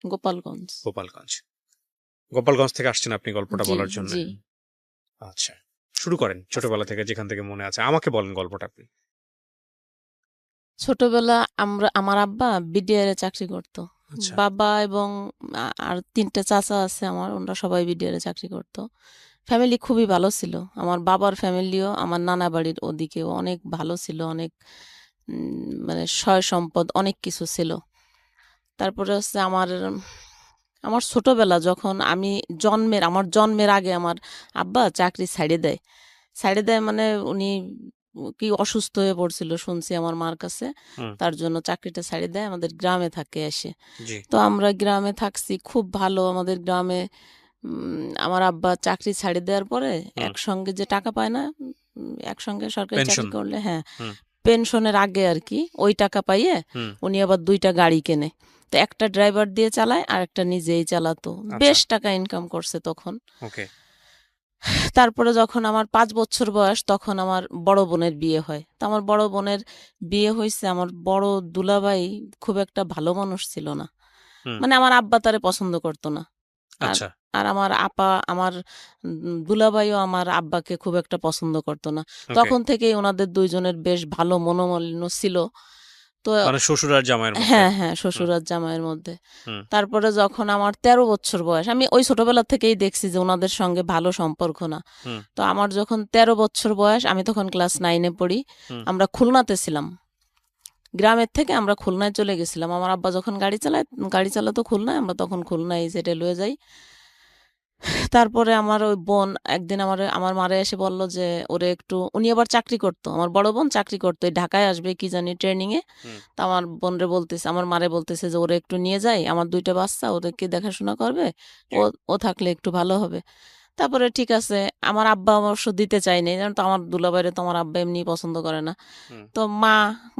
গোপালগঞ্জ। গোপালগঞ্জ থেকে আসছেন আপনি গল্পটা জি বলার জন্য? জি। আচ্ছা, শুরু করেন ছোটবেলা থেকে, যেখান থেকে মনে আছে আমাকে বলেন গল্পটা আপনি। ছোটবেলা আমার আব্বা বিডিআর এ চাকরি করত। আচ্ছা। বাবা এবং আর ৩টে চাচা আছে আমার, ওরা সবাই বিডিআর এ চাকরি করত। ফ্যামিলি খুবই ভালো ছিল। আমার বাবার ফ্যামিলিও আমার নানা বাড়ির ওদিকেও অনেক ভালো ছিল, অনেক মানে সয় সম্পদ অনেক কিছু ছিল। তারপরে হচ্ছে আমার ছোটবেলা যখন আমার জন্মের আগে আমার আব্বা চাকরি ছাইড়ে দেয় মানে উনি কি অসুস্থ হয়ে পড়ছিল শুনছি আমার মার কাছে, তার জন্য চাকরিটা ছাইড়ে দেয়, আমাদের গ্রামে থাকে এসে। তো আমরা গ্রামে থাকছি খুব ভালো, আমাদের গ্রামে আমার আব্বা চাকরি ছাড়ে দেওয়ার পরে একসঙ্গে যে টাকা পায় না, একসঙ্গে সরকারি চাকরি করলে, হ্যাঁ, পেনশনের আগে আর কি, ওই টাকা পাইয়ে উনি আবার 2টা গাড়ি কেনে। তো একটা ড্রাইভার দিয়ে চালায় আর একটা নিজেই চালাতো। বেশ টাকা ইনকাম করছে তখন। তারপরে যখন আমার 5 বছর বয়স তখন আমার বড় বোনের বিয়ে হয়। তো আমার বড় বোনের বিয়ে হয়েছে, আমার বড় দুলাভাই খুব একটা ভালো মানুষ ছিল না, মানে আমার আব্বা তারে পছন্দ করতো না। আর আমার দুলাভাইও আমার আব্বাকে খুব একটা পছন্দ করতো না। তখন থেকেই ওনাদের দুইজনের বেশ ভালো মনোমালিন্য ছিল। তো শ্বশুর আর জামাইয়ের মধ্যে? হ্যাঁ হ্যাঁ, শ্বশুর আর জামাইয়ের মধ্যে। তারপরে যখন আমার 13 বছর বয়স, আমি ওই ছোটবেলা থেকেই দেখছি যে ওনাদের সঙ্গে ভালো সম্পর্ক না। তো আমার যখন 13 বছর বয়স, আমি তখন ক্লাস 9-এ পড়ি। আমরা খুলনাতে ছিলাম, গ্রামের থেকে আমরা খুলনায় চলে গেছিলাম। আমার আব্বা যখন গাড়ি চালাতো খুলনায়, আমরা তখন খুলনায় সেটেল হয়ে যাই। তারপরে আমার ওই বোন একদিন আমার মারে এসে বলল যে ওরে একটু, উনি আবার চাকরি করতো, আমার বড় বোন চাকরি করতো, ঢাকায় আসবে কি জানি ট্রেনিং এ। তো আমার মারে বলতেছে যে ওরে একটু নিয়ে যাই, আমার 2টা বাচ্চা, ওদেরকে দেখাশোনা করবে, ও থাকলে একটু ভালো হবে। তারপরে ঠিক আছে, আমার আব্বা অবশ্য দিতে চায়নি, কারণ তো আমার দুলাভাইরে তো আমার আব্বা এমনি পছন্দ করে না। তো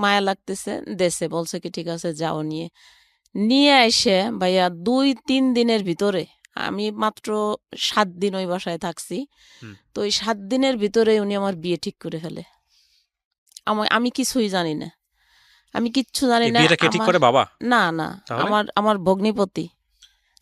মায়া লাগতেছে, দেশে বলছে কি ঠিক আছে যাও, নিয়ে এসে ভাইয়া 2-3 দিনের ভিতরে, আমি মাত্র 7 দিন ওই বাসায় থাকছি, তো ওই 7 দিনের ভিতরে উনি আমার বিয়ে ঠিক করে ফেলে। আমি কিছুই জানি না, আমি কিচ্ছু জানি না। বিয়েটা কে ঠিক করে? বাবা? না না, আমার ভগ্নিপতি।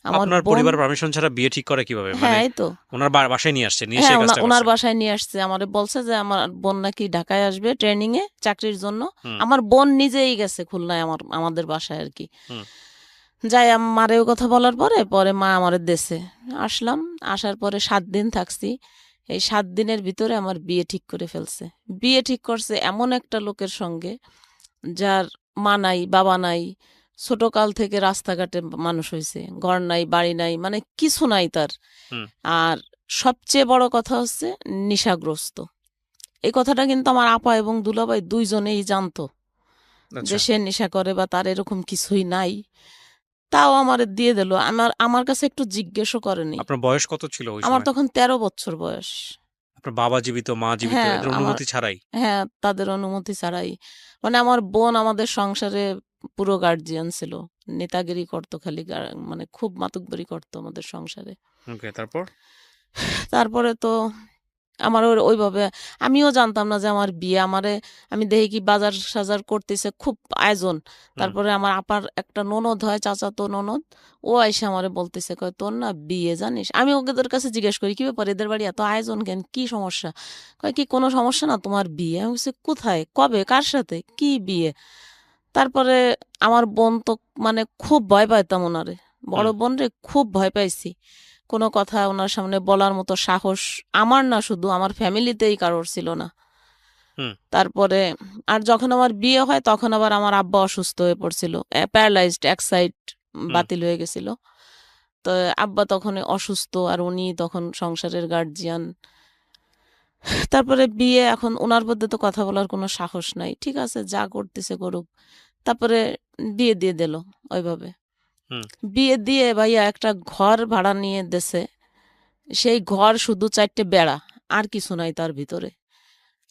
আপনার পরিবার পারমিশন ছাড়া বিয়ে ঠিক করে কিভাবে? হ্যাঁ, এই তো ওনার বাসায় নিয়ে আসছে, হ্যাঁ, ওনার বাসায় নিয়ে আসছে। আমারে বলছে যে আমার বোন নাকি ঢাকায় আসবে ট্রেনিং এ চাকরির জন্য। আমার বোন নিজেই গেছে খুলনায় আমাদের বাসায় আর কি। যাই মারেও কথা বলার পরে মা আমার দেশে আসলাম। আসার পরে 7 দিন থাকছি। এই 7 দিনের ভিতরে আমার বিয়ে ঠিক করে ফেলছে। বিয়ে ঠিক করছে এমন একটা লোকের সঙ্গে যার মা নাই, বাবা নাই, ছোটকাল থেকে রাস্তাঘাটে মানুষ হয়েছে, ঘর নাই, বাড়ি নাই, মানে কিছু নাই তার। আর সবচেয়ে বড় কথা হচ্ছে নেশাগ্রস্ত। এই কথাটা কিন্তু আমার আপা এবং দুলাভাই দুইজনেই জানতো যে সে নেশা করে বা তার এরকম কিছুই নাই। তাও আমার দিয়ে দিল, আমার কাছে একটু জিজ্ঞেসও করেনি। আপনার বয়স কত ছিল ওই সময়? আমার তখন 13 বছর বয়স। আপনার বাবা জীবিত, মা জীবিত, এদের অনুমতি ছাড়াই? হ্যাঁ, তাদের অনুমতি ছাড়াই। মানে আমার বোন আমাদের সংসারে পুরো গার্জিয়ান ছিল, নেতাগিরি করতো খালি, মানে খুব মাতুব্বরি করতো আমাদের সংসারে। তারপরে তো আমার ওইভাবে, আমিও জানতাম না যে আমার বিয়ে। আমি দেখি কি বাজার সাজার করতেছে, খুব আয়োজন। তারপরে আমার আপার একটা ননদ হয়, চাচাতো ননদ, ও আইসা আমারে বলতেছে, কয় তোর না বিয়ে জানিস। আমি ওদের কাছে জিজ্ঞেস করি কি ব্যাপার, এদের বাড়ি এত আয়োজন কেন, কি সমস্যা? কয় কি কোনো সমস্যা না, তোমার বিয়ে। আমি বলছি কোথায়, কবে, কার সাথে, কি বিয়ে? তারপরে আমার বোন তো মানে খুব ভয় পাইতাম ওনারে, বড় বোন রে খুব ভয় পাইছি। কোনো কথা ওনার সামনে বলার মতো সাহস আমার না, শুধু আমার ফ্যামিলিতেই কারোর ছিল না। তারপরে আর যখন আমার বিয়ে হয় তখন আবার আমার আব্বা অসুস্থ হয়ে পড়ছিল, প্যারালাইজড, এক সাইড বাতিল হয়ে গেছিল। তো আব্বা তখন অসুস্থ, আর উনি তখন সংসারের গার্জিয়ান। তারপরে বিয়ে, এখন ওনার মধ্যে তো কথা বলার কোনো সাহস নাই, ঠিক আছে যা করতেছে করুক। তারপরে বিয়ে দিয়ে দিল ওইভাবে। বিয়ে দিয়ে ভাইয়া একটা ঘর ভাড়া নিয়ে দেশে, সেই ঘর শুধু 4টে বেড়া, আর কিছু নাই তার ভিতরে।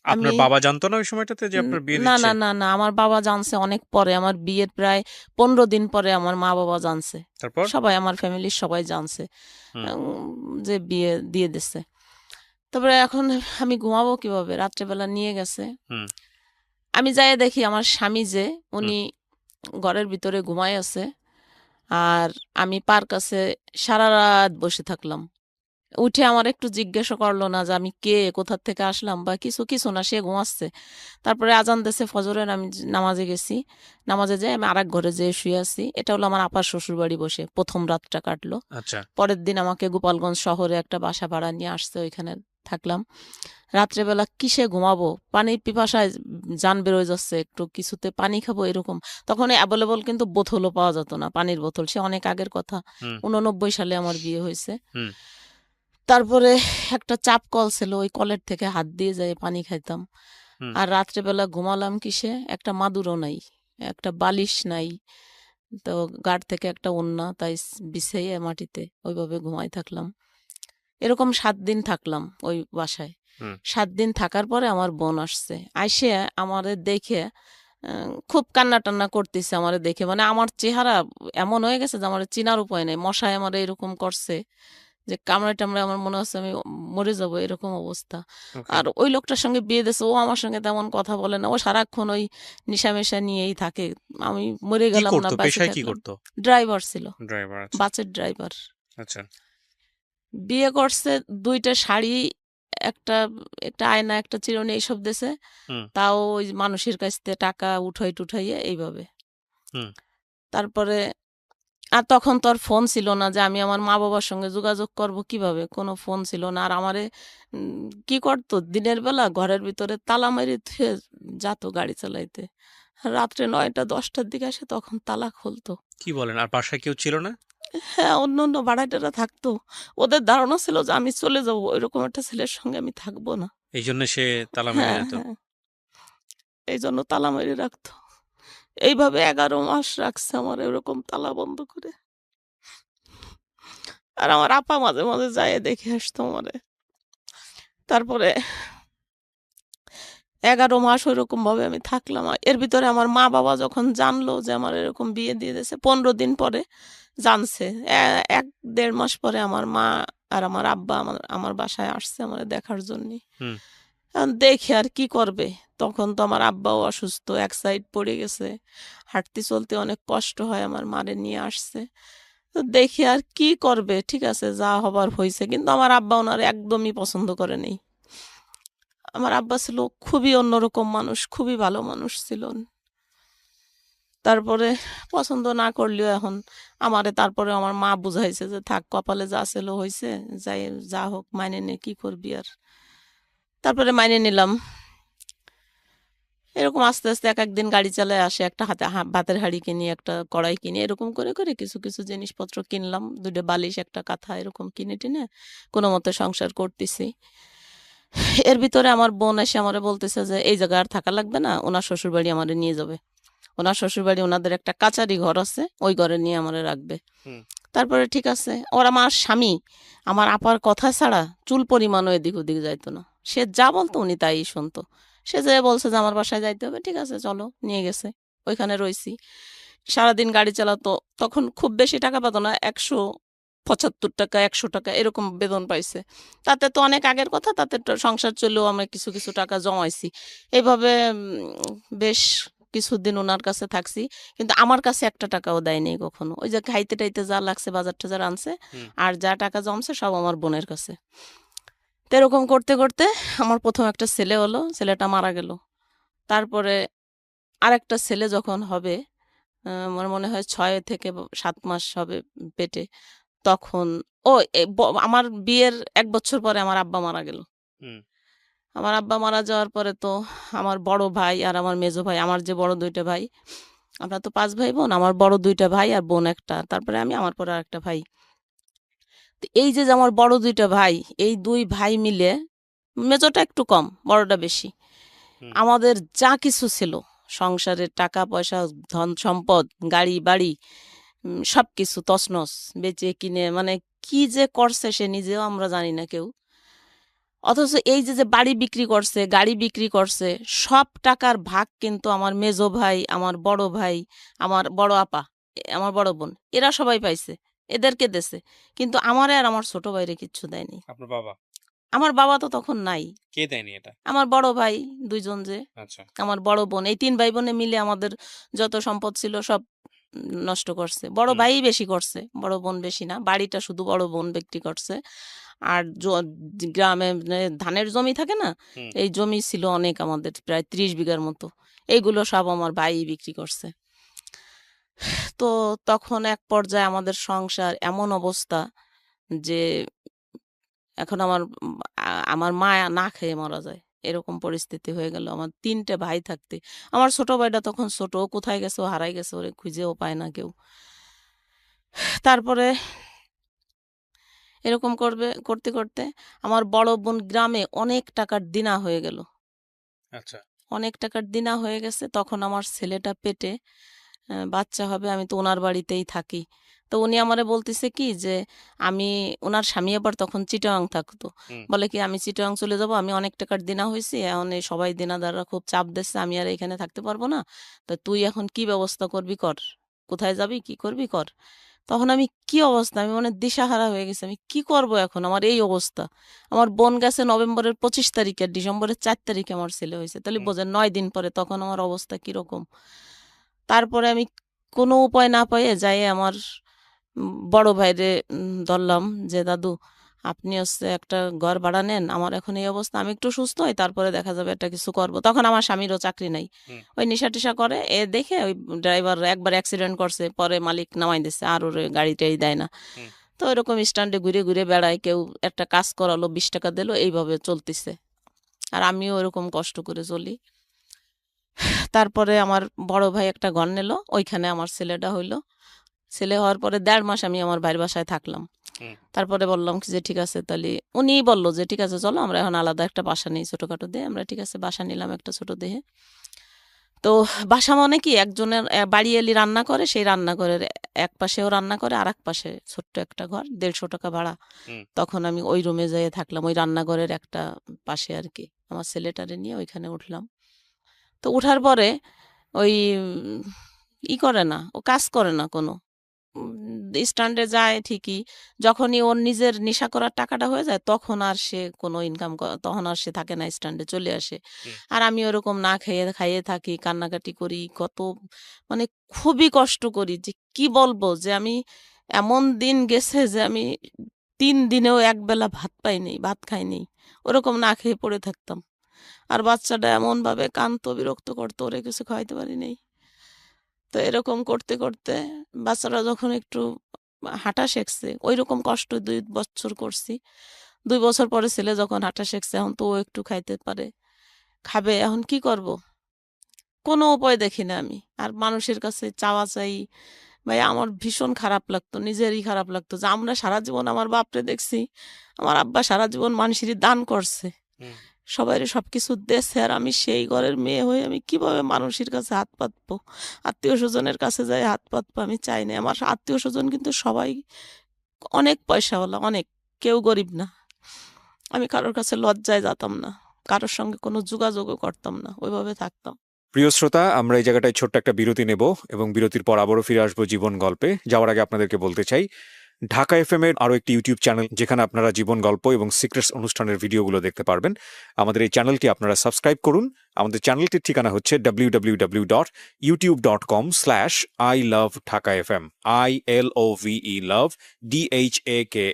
আপনার বাবা জানতো না ওই সময়টাতে যে আপনার বিয়ে না দিচ্ছে? না না না, আমার বাবা জানছে অনেক পরে, আমার বিয়ের প্রায় 15 দিন পরে আমার মা বাবা জানছে। সবাই, আমার ফ্যামিলির সবাই জানছে যে বিয়ে দিয়ে দিচ্ছে। তারপরে এখন আমি ঘুমাবো কিভাবে, রাত্রেবেলা নিয়ে গেছে। আমি যাই দেখি আমার স্বামী যে উনি ঘরের ভিতরে ঘুমায় আছে, আর আমি পার কাছে সারা রাত বসে থাকলাম। উঠে আমার একটু জিজ্ঞাসা করলো না যে আমি কে, কোথা থেকে আসলাম বা কিছু কিছু না, সে ঘুমাচ্ছে। তারপরে আজান দিয়েছে ফজরের, আমি নামাজে গেছি। নামাজে যাই আমি আরেক ঘরে যেয়ে শুয়ে আছি। এটা হলো আমার আপার শ্বশুর বাড়ি, বসে প্রথম রাতটা কাটলো। আচ্ছা। পরের দিন আমাকে গোপালগঞ্জ শহরে একটা বাসা ভাড়া নিয়ে আসছে, ওইখানে থাকলাম। রাত্রেবেলা কিসে ঘুমাবো, পানির পিপাসায় জান বেরোয় যাচ্ছে, একটু কিছুতে পানি খাবো এরকম। তখন অ্যাভেলেবল কিন্তু বোতলও পাওয়া যেত না, পানির বোতল, সে অনেক আগের কথা। হুম 89 সালে আমার বিয়ে হয়েছে। হুম তারপরে একটা চাপ কল ছিল, ওই কলের থেকে হাত দিয়ে যায় পানি খাইতাম। হুম আর রাত্রেবেলা ঘুমালাম কিসে, একটা মাদুরও নাই, একটা বালিশ নাই। তো গাড় থেকে একটা ওন্না তাই বিছাইয়ে মাটিতে ওইভাবে ঘুমাই থাকলাম। এরকম 7 দিন থাকলাম ওই বাসায়। হুম 7 দিন থাকার পরে আমার বোন আসছে, আইসে আমারে দেখে খুব কান্না টান্না করতেছে আমারে দেখে, মানে আমার চেহারা এমন হয়ে গেছে যে আমার চিনার উপায় নেই। মশায় আমার এরকম করছে যে কামড়ে টামড়ে আমার মনে হচ্ছে আমি মরে যাব, এরকম অবস্থা। ওকে। আর ওই লোকটার সঙ্গে বিয়ে দিয়েছে, ও আমার সঙ্গে তেমন কথা বলে না, ও সারাক্ষণ ওই নেশামেশা নিয়েই থাকে। আমি মরে কি গেলাম না করতো, বেঁচে পেশায় কি থাকলাম। করতো? ড্রাইভার ছিল, ড্রাইভার। আচ্ছা। বাসের ড্রাইভার। আচ্ছা। বিয়ে করছে, 2টা শাড়ি, একটা একটা আয়না, একটা চিরুনি, এইসব দিছে। হুম তাও ওই মানুষের কাছ থেকে টাকা উঠাই টুঠাইয়ে এইভাবে। হুম তারপরে আর তখন তো আর ফোন ছিল না যে আমি আমার মা বাবার সঙ্গে যোগাযোগ করব কিভাবে, কোনো ফোন ছিল না। আর আমারে কি করতো, দিনের বেলা ঘরের ভিতরে তালা মারি থুয়ে যেত গাড়ি চালাইতে। রাত্রে 9টা 10টার দিকে আসে, তখন তালা খুলতো। কি বলেন? আর বাসায় কেউ ছিল না? হ্যাঁ, অন্য অন্য ভাড়াটেরা থাকতো। ওদের ধারণা ছিল যে আমি চলে যাবো, ওইরকম একটা ছেলের সঙ্গে আমি থাকবো না। এই জন্য সে তালা মেরে হ্যাঁ যেত। হ্যাঁ, এই জন্য তালা মেরে রাখতো। এইভাবে 11 মাস রাখছে আমার এরকম তালা বন্ধ করে। আর আমার আপা মাঝে মাঝে যায় দেখে আসতো আমারে। তারপরে 11 মাস ওইরকম ভাবে আমি থাকলাম। এর ভিতরে আমার মা বাবা যখন জানলো যে আমার এরকম বিয়ে দিয়ে দিয়েছে, 15 দিন পরে জানছে। 1-1.5 মাস পরে আমার মা আর আমার আব্বা আমার আমার বাসায় আসছে আমার দেখার জন্য। হুম দেখে আর কি করবে, তখন তো আমার আব্বাও অসুস্থ, এক সাইড পড়ে গেছে, হাঁটতে চলতে অনেক কষ্ট হয়, আমার মারে নিয়ে আসছে। তো দেখি আর কি করবে, ঠিক আছে যা হবার হয়েছে। কিন্তু আমার আব্বা ওনার একদমই পছন্দ করে নেই। আমার আব্বা ছিল খুবই অন্যরকম মানুষ, খুবই ভালো মানুষ ছিলেন। তারপরে পছন্দ না করলেও এখন আমারে, তারপরে আমার মা বুঝাইছে যে থাক, কপালে যা ছিল হয়েছে, যাই যা হোক মাইনে নে, কি করবি আর। তারপরে মাইনে নিলাম। এরকম আস্তে আস্তে এক একদিন গাড়ি চালায় আসে, একটা হাতে ভাতের হাঁড়ি কিনি, একটা কড়াই কিনি, এরকম করে করে কিছু কিছু জিনিসপত্র কিনলাম, 2টা বালিশ, একটা কাঁথা, এরকম কিনে টিনে কোনো মতে সংসার করতেছি। এর ভিতরে আমার বোন এসে আমারে বলতেছে যে এই জায়গায় আর থাকা লাগবে না, ওনার শ্বশুর বাড়ি আমারে নিয়ে যাবে। ওনার শ্বশুর বাড়ি, ওনাদের একটা কাচারি ঘর আছে, ওই ঘরে নিয়ে আমারে রাখবে। হুম তারপরে ঠিক আছে। ওর আমার স্বামী আমার আপার কথা ছাড়া চুল পরিমাণও এদিক ওদিক যাইতো না। সে যা বলতো উনি তাই শুনতো। সে যে বলছে যে আমার বাসায় যাইতে হবে, ঠিক আছে চলো, নিয়ে গেছে। ওইখানে রইছি, সারাদিন গাড়ি চালাতো। তখন খুব বেশি টাকা পেতো না, 175 টাকা 100 টাকা এরকম বেতন পাইছে। তাতে তো অনেক আগের কথা, তাতে তো সংসার চলেও আমরা কিছু কিছু টাকা জমাইছি। এইভাবে বেশ কিছুদিন ওনার কাছে থাকছি। কিন্তু আমার কাছে একটা টাকাও দেয়নি কখনো। ওই যে খাইতে টাইতে যা লাগছে, বাজার টাজার আনছে, হুম আর যা টাকা জমছে সব আমার বোনের কাছে। তো এরকম করতে করতে আমার প্রথম একটা ছেলে হলো, ছেলেটা মারা গেল। তারপরে আরেকটা ছেলে যখন হবে, আমার মনে হয় 6 থেকে 7 মাস হবে পেটে, তখন ও আমার বিয়ের 1 বছর পরে আমার আব্বা মারা গেল। হুম আমার আব্বা মারা যাওয়ার পরে তো আমার বড় ভাই আর আমার মেজো ভাই, আমার যে বড় 2টা ভাই, আমরা তো 5 ভাই বোন, আমার বড় 2টা ভাই আর বোন একটা, তারপরে আমি, আমার পরে আরেকটা ভাই। তো এই যে যে আমার বড় 2টা ভাই, এই 2 ভাই মিলে, মেজোটা একটু কম, বড়টা বেশি, হুম আমাদের যা কিছু ছিল সংসারের, টাকা পয়সা, ধন সম্পদ, গাড়ি বাড়ি, সবকিছু তছনছ বেচে কিনে, মানে কি যে করছে সে নিজেও আমরা জানি না কেউ। অথচ এই যে যে বাড়ি বিক্রি করছে, গাড়ি বিক্রি করছে, সব টাকার ভাগ কিন্তু আমার মেজো ভাই, আমার বড় ভাই, আমার বড় আপা, আমার বড় বোন, এরা সবাই পাইছে, এদেরকে দেছে। কিন্তু আমারে আর আমার ছোট ভাইরে কিচ্ছু দেয়নি। আপনার বাবা? আমার বাবা তো তখন নাই। কে দেয়নি এটা? আমার বড় ভাই 2জন যে, আচ্ছা। আমার বড় বোন, এই 3 ভাই বোনে মিলে আমাদের যত সম্পদ ছিল সব নষ্ট করছে। বড় হুম। ভাই বেশি করছে, বড় বোন বেশি না। বাড়িটা শুধু বড় বোন বিক্রি করছে। আর গ্রামে ধানের জমি থাকে না, হুম। এই জমি ছিল অনেক, আমাদের প্রায় 30 বিঘার মতো। এইগুলো সব আমার ভাই বিক্রি করছে। তো তখন এক পর্যায়ে আমাদের সংসার এমন অবস্থা যে এখন আমার মা না খেয়ে মারা যায়, এরকম পরিস্থিতি হয়ে গেল। আমার 3টে ভাই থাকতে, আমার ছোট ভাইটা তখন ছোট, ও কোথায় গেছে, ও হারাই গেছে, ওরে খুঁজেও পায় না কেউ। তারপরে এরকম করতে করতে আমার বড় বোন গ্রামে অনেক টাকার দিনা হয়ে গেল। আচ্ছা। অনেক টাকার দিনা হয়ে গেছে, তখন আমার ছেলেটা পেটে, বাচ্চা হবে, আমি তো ওনার বাড়িতেই থাকি। তো উনি আমারে বলতেছে কি যে আমি, ওনার স্বামী আবার তখন চিটাগাং থাকতো, হুম। বলে কি আমি চিটাগাং চলে যাব, আমি অনেক টাকার দিনা হয়েছি, এখন এই সবাই দিনাদাররা খুব চাপ দিচ্ছে, আমি আর এখানে থাকতে পারবো না, তো তুই এখন কি ব্যবস্থা করবি কর, কোথায় যাবি কি করবি কর। তখন আমি কি অবস্থা, আমি মানে দিশাহারা হয়ে গেছি, আমি কি করব এখন, আমার এই অবস্থা। আমার বোন গেছে নভেম্বরের 25 তারিখে, ডিসেম্বরের 4 তারিখে আমার ছেলে হয়েছে, তাহলে হুম। বোঝেন 9 দিন পরে তখন আমার অবস্থা কিরকম। তারপরে আমি কোনো উপায় না পেয়ে যাই আমার বড় ভাইরে ধরলাম যে দাদু, আপনি হচ্ছে একটা ঘর ভাড়া নেন, আমার এখন এই অবস্থা, আমি একটু সুস্থ হই, তারপরে দেখা যাবে একটা কিছু করব। তখন আমার স্বামীরও চাকরি নাই, হুম। ওই নেশা টেশা করে, এ দেখে ওই ড্রাইভার একবার অ্যাক্সিডেন্ট করছে, পরে মালিক নামাই দিচ্ছে, আর ওর গাড়িটাই দেয় না। হুম। তো এরকম স্ট্যান্ডে ঘুরে ঘুরে বেড়ায়, কেউ একটা কাজ করালো, 20 টাকা দিল, এইভাবে চলতেছে। আর আমিও এরকম কষ্ট করে চলি। তারপরে আমার বড় ভাই একটা ঘর নিল, ওইখানে আমার ছেলেটা হইলো। ছেলে হওয়ার পরে 1.5 মাস আমি আমার ভাইয়ের বাসায় থাকলাম। হুম। তারপরে বললাম কি যে ঠিক আছে, তাহলে উনিই বলল যে ঠিক আছে চলো আমরা এখন আলাদা একটা বাসা নিই ছোটখাটো দিয়ে। আমরা ঠিক আছে বাসা নিলাম একটা ছোট দেহে। তো বাসা মানে কি, একজনের বাড়ি এলি রান্না করে, সেই রান্নাঘরের এক পাশেও রান্না করে, আর এক পাশে ছোট্ট একটা ঘর, 150 টাকা ভাড়া। হুম। তখন আমি ওই রুমে যেয়ে থাকলাম, ওই রান্নাঘরের একটা পাশে আর কি। আমার ছেলেটারে নিয়ে ওইখানে উঠলাম। তো উঠার পরে ওই করে না, ও কাজ করে না কোনো। স্ট্যান্ডে যায় ঠিকই, যখনই ওর নিজের নেশা করার টাকাটা হয়ে যায় তখন আর সে কোনো ইনকাম, তখন আর সে থাকে না, স্ট্যান্ডে চলে আসে। হুম। আর আমি ওরকম না খেয়ে খাইয়ে থাকি, কান্নাকাটি করি, কত মানে খুবই কষ্ট করি, যে কি বলবো, যে আমি এমন দিন গেছে যে আমি 3 দিনেও একবেলা ভাত পাইনি, ভাত খাইনি, ওরকম না খেয়ে পড়ে থাকতাম। আর বাচ্চাটা এমন ভাবে কাঁদতো, বিরক্ত করতো, ওরে কিছু খাওয়াইতে পারি নাই। তো এরকম করতে করতে বাচ্চারা যখন একটু হাঁটা শিখছে, ওইরকম কষ্ট 2 বছর করছি। 2 বছর পরে ছেলে যখন হাঁটা শিখছে, এখন তো ও একটু খাইতে পারে, খাবে, এখন কি করব, কোনো উপায় দেখি না আমি। আর মানুষের কাছে চাওয়া চাই, ভাই আমার ভীষণ খারাপ লাগতো, নিজেরই খারাপ লাগতো যে আমরা সারা জীবন, আমার বাপরে দেখছি, আমার আব্বা সারা জীবন মানুষেরই দান করছে, হুম। সবাইরে সবকিছু দেশে, আর আমি সেই ঘরের মেয়ে হয়ে আমি কিভাবে মানুষের কাছে হাত পাতবো, আত্মীয় স্বজনের কাছে যাই হাত পাতবো, আমি চাই না। আমার আত্মীয় স্বজন কিন্তু সবাই অনেক পয়সাওয়ালা, অনেক, কেউ গরিব না। আমি কারোর কাছে লজ্জায় যেতাম না, কারোর সঙ্গে কোনো যোগাযোগও করতাম না, ওইভাবে থাকতাম। প্রিয় শ্রোতা, আমরা এই জায়গাটায় ছোট্ট একটা বিরতি নেব এবং বিরতির পর আবারও ফিরে আসবো জীবন গল্পে। যাওয়ার আগে আপনাদেরকে বলতে চাই, ঢাকা এফএম এর আরো একটি ইউটিউব চ্যানেল, যেখানে আপনারা জীবন গল্প এবং সিক্রেটস অনুষ্ঠানের ভিডিওগুলো দেখতে পারবেন। আমাদের এই চ্যানেলটি আপনারা সাবস্ক্রাইব করুন। আমাদের চ্যানেলটির ঠিকানা হচ্ছে www.youtube.com/I love Dhaka FM, ILOVE love DHAKA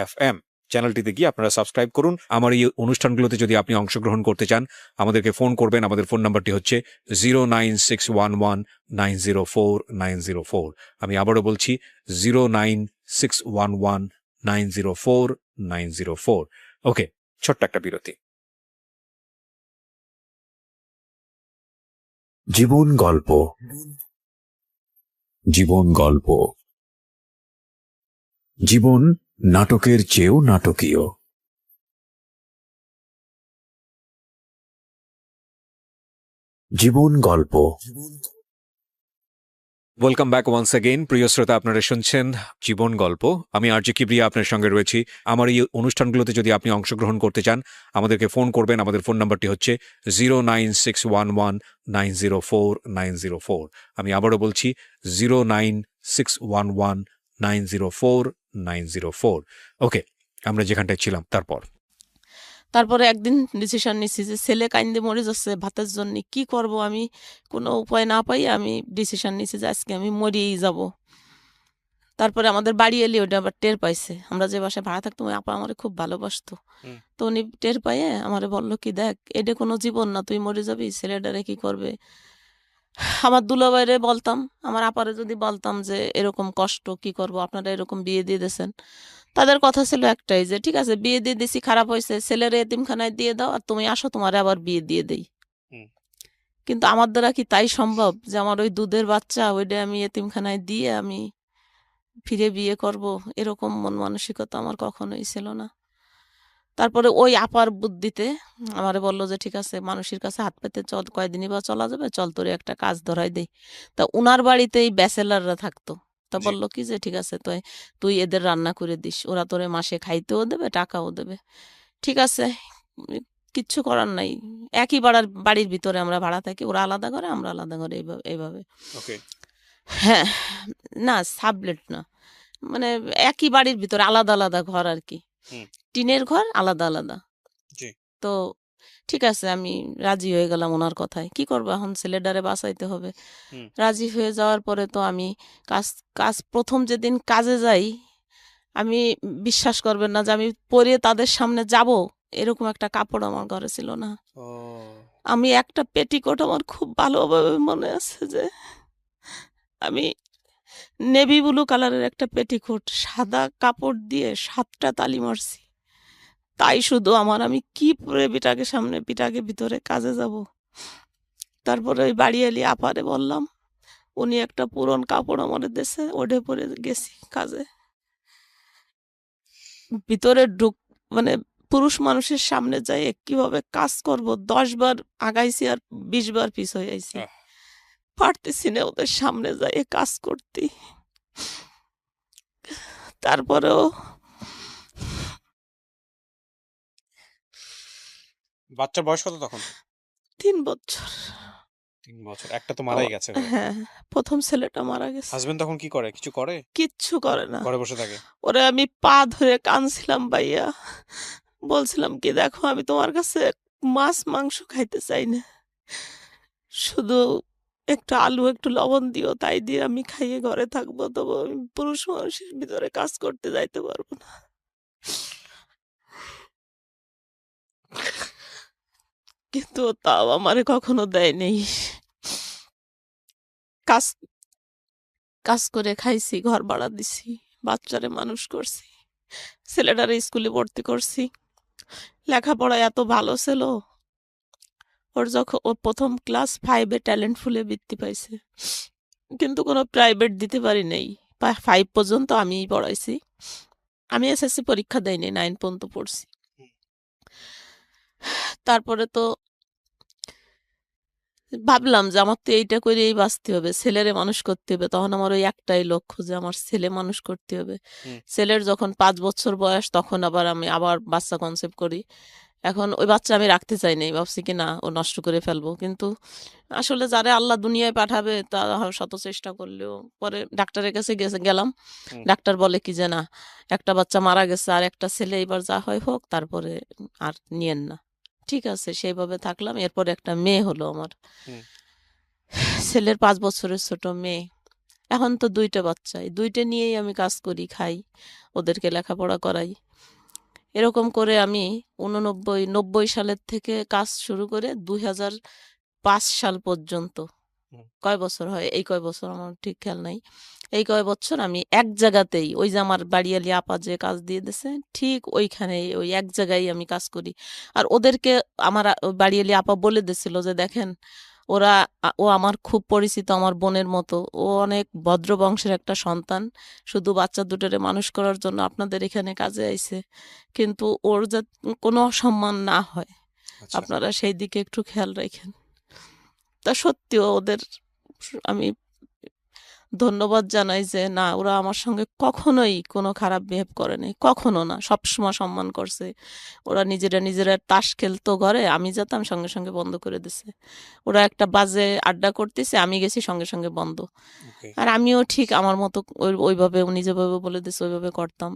FM। চ্যানেলটিতে গিয়ে আপনারা সাবস্ক্রাইব করুন। আমার এই অনুষ্ঠানগুলোতে যদি আপনি অংশগ্রহণ করতে চান, আমাদেরকে ফোন করবেন। আমাদের ফোন নাম্বারটি হচ্ছে 09611904904। আমি আবারও বলছি 09611904904। ওকে, ছোট্ট একটা বিরতি। জীবন গল্প, জীবন গল্প। জীবন নাটকের চেয়েও নাটকীয়। জীবন গল্প। Welcome back once again. প্রিয় শ্রোতা, আপনারা শুনছেন জীবন গল্প। আমি আরজি কিবরিয়া আপনার সঙ্গে রয়েছি। আমার এই অনুষ্ঠানগুলোতে যদি আপনি অংশগ্রহণ করতে চান, আমাদেরকে ফোন করবেন। আমাদের ফোন নাম্বারটি হচ্ছে 09611904904। আমি আবারও বলছি 09611904904। ওকে, আমরা যেখানটায় ছিলাম তারপর। তারপরে একদিন ডিসিশন নিছি যে ছেলে কাইন্দে মরে যাচ্ছে ভাতের জন্য, কি করব আমি, কোনো উপায় না পাই আমি ডিসিশন নিছি যে আজকে আমি মরিয়েই যাব। তারপরে আমাদের বাড়ি এলে ওটা আবার টের পাইছে, আমরা যে বাসায় ভাড়া থাকতাম ওই আপা আমারে খুব ভালোবাসতো। হুম। তো উনি টের পাইয়ে আমারে বললো কি, দেখ এটা কোনো জীবন না, তুই মরে যাবি, ছেলেটারে কি করবে। আমার দুলাভাইরে বলতাম, আমার আপারে যদি বলতাম যে এরকম কষ্ট, কি করব, আপনারা এরকম বিয়ে দিয়ে দিয়েছেন, তাদের কথা ছিল একটাই যে ঠিক আছে বিয়ে দিয়ে দিছি, খারাপ হয়েছে, ছেলের এতিমখানায় দিয়ে দাও আর তুমি আসো, তোমারে আবার বিয়ে দিয়ে দেই। হুম। কিন্তু আমার দ্বারা কি তাই সম্ভব যে আমার ওই দুধের বাচ্চা ওইটা আমি এতিমখানায় দিয়ে আমি ফিরে বিয়ে করব? এরকম মন মানসিকতা আমার কখনোই ছিল না। তারপরে ওই আপার বুদ্ধিতে আমারে বলল যে ঠিক আছে মানুষের কাছে হাত পেতে চল, কয়দিনই বা চলা যাবে, চল তোরে একটা কাজ ধরাই দেই। তা উনার বাড়িতেই ব্যাচেলাররা থাকতো। তা জি। বলল কি যে ঠিক আছে তুই তুই এদের রান্না করে দিস, ওরা তোরে মাসে খাইতেও দেবে টাকাও দেবে। ঠিক আছে, কিচ্ছু করার নাই। একই বাড়ির ভিতরে আমরা ভাড়া থাকি, ওরা আলাদা ঘরে আমরা আলাদা ঘরে, এইভাবে এইভাবে। ওকে। হ্যাঁ, না সাবলেট না, মানে একই বাড়ির ভিতরে আলাদা আলাদা ঘর আর কি, হুম। টিনের ঘর আলাদা আলাদা। জি। তো ঠিক আছে আমি রাজি হয়ে গেলাম ওনার কথায়, কি করবো এখন, ছেলেটারে বাঁচাইতে হবে। হুম। রাজি হয়ে যাওয়ার পরে তো আমি কাজ কাজ প্রথম যেদিন কাজে যাই, আমি বিশ্বাস করবেন না যে আমি পরে তাদের সামনে যাব এরকম একটা কাপড় আমার ঘরে ছিল না। ও। আমি একটা পেটিকোট আমার খুব ভালোভাবে মনে আছে যে আমি নেভি ব্লু কালারের একটা পেটিকোট সাদা কাপড় দিয়ে 7টা তালি মারছি, তাই শুধু আমার, আমি কি পরে পিটাকে ভিতরে কাজে যাব। তারপরে ওই বাড়ি এলি আপারে বললাম, উনি একটা পুরন কাপড় আমাদের দেশে ওঠে পরে গেছি কাজে। ভিতরে মানে পুরুষ মানুষের সামনে যাই কিভাবে কাজ করব, 10 বার আগাইছি আর 20 বার পিছ হয়ে আইছি, আহ, পারতেছি না ওদের সামনে যাই কাজ করতে। তারপরেও বাচ্চার বয়স কত তখন? 3 বছর। 3 বছর, একটা তো মারাই গেছে। হ্যাঁ, প্রথম ছেলেটা মারা গেছে। হাজবেন্ড তখন কি করে, কিছু করে? কিচ্ছু করে না। ঘরে বসে থাকে? ওরে আমি পা ধরে কাঁদছিলাম ভাইয়া, বলছিলাম কি দেখো আমি তোমার কাছে মাছ মাংস খাইতে চাই না, শুধু একটু আলু একটু লবণ দিও, তাই দিয়ে আমি খাইয়ে ঘরে থাকবো, তবু আমি পুরুষ মানুষের ভিতরে কাজ করতে যাইতে পারবো না। কিন্তু ও তাও আমারে কখনো দেয় নেই। কাজ কাজ করে খাইছি, ঘর ভাড়া দিছি, বাচ্চারে মানুষ করছি, ছেলেটারে স্কুলে ভর্তি করছি, লেখাপড়ায় এত ভালো ছিল। ও প্রথম ক্লাস 5-এ ট্যালেন্ট ফুলে বৃত্তি পাইছে, কিন্তু কোনো প্রাইভেট দিতে পারি নাই। 5 পর্যন্ত আমিই পড়াইছি, আমি এসএসসি পরীক্ষা দেয়নি, 9 পর্যন্ত পড়ছি। তারপরে তো ভাবলাম যে আমার তো এইটা করেই বাঁচতে হবে, ছেলেরে মানুষ করতে হবে, তখন আমার ওই একটাই লক্ষ্য যে আমার ছেলে মানুষ করতে হবে। হুম। ছেলের যখন 5 বছর বয়স তখন আমি আবার বাচ্চা কনসেপ্ট করি। এখন ওই বাচ্চা আমি রাখতে চাই নাই, ভাবছি কি না ও নষ্ট করে ফেলবো, কিন্তু আসলে যারে আল্লাহ দুনিয়ায় পাঠাবে তারা শত চেষ্টা করলেও, পরে ডাক্তারের কাছে গেলাম। হুম। ডাক্তার বলে কি যে না, একটা বাচ্চা মারা গেছে আর একটা ছেলে, এবার যা হয় হোক, তারপরে আর নিয়েন না। ঠিক আছে সেইভাবে থাকলাম, এরপরে একটা মেয়ে হলো আমার। হুম। ছেলের 5 বছরের ছোট মেয়ে, এখন তো 2টা বাচ্চা, এই 2টা নিয়েই আমি কাজ করি, খাই, ওদেরকে লেখাপড়া করাই। এরকম করে আমি 90 সালের থেকে কাজ শুরু করে 2005 সাল পর্যন্ত, হুম। কয় বছর হয়, এই কয় বছর আমার ঠিক খেয়াল নাই, এই কয় বছর আমি এক জায়গাতেই, ওই যে আমার বাড়িয়ালি আপা যে কাজ দিয়ে দিছে ঠিক ওইখানেই, ওই এক জায়গায় আমি কাজ করি। আর ওদেরকে আমার ওই বাড়িয়ালি আপা বলে দিছিল যে দেখেন ওরা ও আমার খুব পরিচিত, আমার বোনের মতো, ও অনেক ভদ্র বংশের একটা সন্তান, শুধু বাচ্চা দুটোরে মানুষ করার জন্য আপনাদের এখানে কাজে আইছে, কিন্তু ওর যাতে কোনো অসম্মান না হয় আচ্ছা। আপনারা সেই দিকে একটু খেয়াল রাখেন। তা সত্যিও ওদের আমি ধন্যবাদ জানাই যে না, ওরা আমার সঙ্গে কখনোই কোনো খারাপ বিহেভ করেনি, কখনো না, সবসময় সম্মান করছে। ওরা নিজেরা তাস খেলতো ঘরে, আমি যেতাম সঙ্গে সঙ্গে বন্ধ করে দিছে। ওরা একটা বাজে আড্ডা করতেছে, আমি গেছি সঙ্গে সঙ্গে বন্ধ। ওকে। আর আমিও ঠিক আমার মতো ওইভাবে উনি যেভাবে বলে দিছে ওইভাবে করতাম।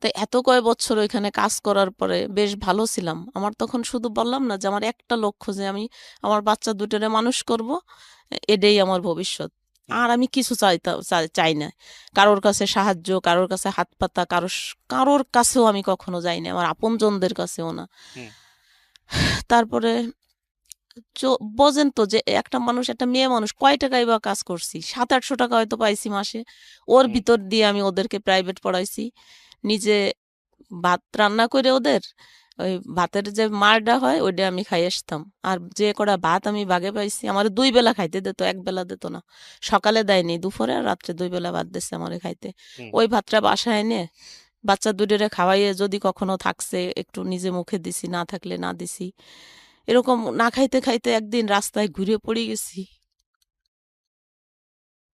তো এত কয় বছর ওইখানে কাজ করার পরে বেশ ভালো ছিলাম। আমার তখন শুধু বললাম না যে আমার একটা লক্ষ্য যে আমি আমার বাচ্চা দুটোরে মানুষ করব, এটাই আমার ভবিষ্যৎ। হুম, আর আমি কিছু চাই না। কারোর কাছে সাহায্য, কারোর কাছে হাত পাতা, কারোর কাছেও আমি কখনো যাই না, আমার আপনজনদের কাছেও না। হুম, তারপরে বোঝেন তো যে একটা মানুষ, একটা মেয়ে মানুষ কয় টাকাই বা কাজ করছি, 700-800 টাকা হয়তো পাইছি মাসে। ওর হুম, ভিতর দিয়ে আমি ওদেরকে প্রাইভেট পড়াইছি, নিজে ভাত রান্না করে ওদের ওই ভাতের যে মারটা হয় ওইটা আমি খাই আসতাম। আর যে কটা ভাত আমি বাগে পাইছি, আমার 2 বেলা খাইতে দিত, 1 বেলা দিত না। সকালে দেয়নি, দুপুরে আর রাত্রে 2 বেলা ভাত দিচ্ছে আমার খাইতে। হুম, ওই ভাতটা বাসায় এনে বাচ্চা দুটোরে খাওয়াইয়ে যদি কখনো থাকছে একটু নিজে মুখে দিছি, না থাকলে না দিছি। এরকম না খাইতে খাইতে একদিন রাস্তায় ঘুরে পড়ে গেছি।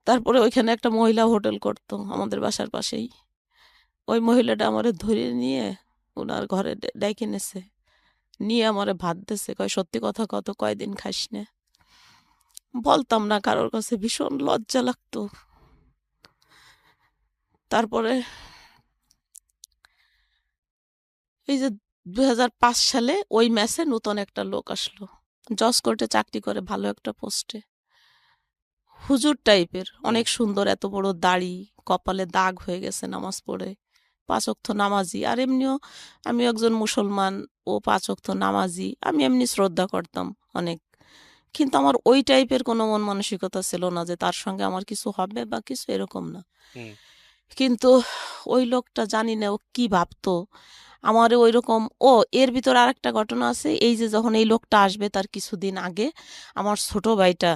তারপরে ওইখানে একটা মহিলা হোটেল করতো আমাদের বাসার পাশেই। ওই মহিলাটা আমারে ধরে নিয়ে ওনার ঘরে ডাইকে নেছে, নিয়ে আমারে ভাত দিছে, কয় সত্যি কথা কত, কয়দিন খাস নে। বলতাম না কারোর কাছে, ভীষণ লজ্জা লাগতো। তারপরে এই যে 2005 সালে ওই ম্যাচে নতুন একটা লোক আসলো, জজ কোর্টে চাকরি করে, ভালো একটা পোস্টে, হুজুর টাইপের, হুম, অনেক সুন্দর, এত বড় দাড়ি, কপালে দাগ হয়ে গেছে নামাজ পড়ে, 5 ওয়াক্ত নামাজি। আর এমনিও আমি একজন মুসলমান, ও 5 ওয়াক্ত নামাজি, আমি এমনি শ্রদ্ধা করতাম অনেক। কিন্তু আমার ওই টাইপের কোনো মন মানসিকতা ছিল না যে তার সঙ্গে আমার কিছু হবে বা কিছু, এরকম না। হুম, কিন্তু ওই লোকটা জানি না ও কি ভাবতো আমারে ওইরকম। ও এর ভিতর আরেকটা ঘটনা আছে, এই যে যখন এই লোকটা আসবে তার কিছুদিন আগে আমার ছোট ভাইটা,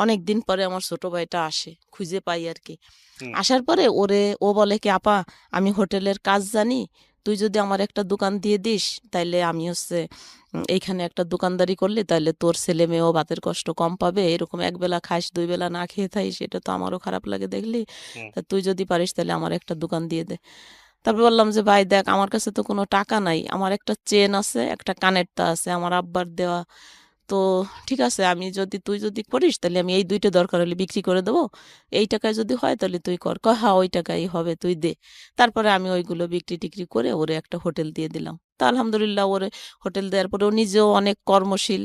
অনেক দিন পরে আমার ছোট ভাইটা আসে, খুঁজে পাই আর কি। হুম, আসার পরে ও বলে কি, আপা আমি হোটেলের কাজ জানি, তুই যদি আমার একটা দোকান দিয়ে দিস তাইলে আমি এইখানে একটা দোকানদারি করলে তাইলে তোর ছেলে মেয়েও ভাতের কষ্ট কম পাবে, এরকম 1 বেলা খাস 2 বেলা না খেয়ে থাইস, এটা তো আমারও খারাপ লাগে দেখলি। হুম, তা তুই যদি পারিস তাহলে আমার একটা দোকান দিয়ে দে। তারপর বললাম যে ভাই দেখ, আমার কাছে তো কোনো টাকা নাই, আমার একটা চেন আছে, একটা কানেরটা আছে আমার আব্বার দেওয়া। তো ঠিক আছে, তুই যদি করিস তাহলে আমি এই 2টা দরকার হলে বিক্রি করে দেবো, এই টাকায় যদি হয় তাহলে তুই কর। কয় হ্যাঁ ওই টাকাই হবে, তুই দে। তারপরে আমি ওইগুলো বিক্রি টিক্রি করে ওরে একটা হোটেল দিয়ে দিলাম। তা আলহামদুলিল্লাহ ওরে হোটেল দেওয়ার পরে ও নিজেও অনেক কর্মশীল,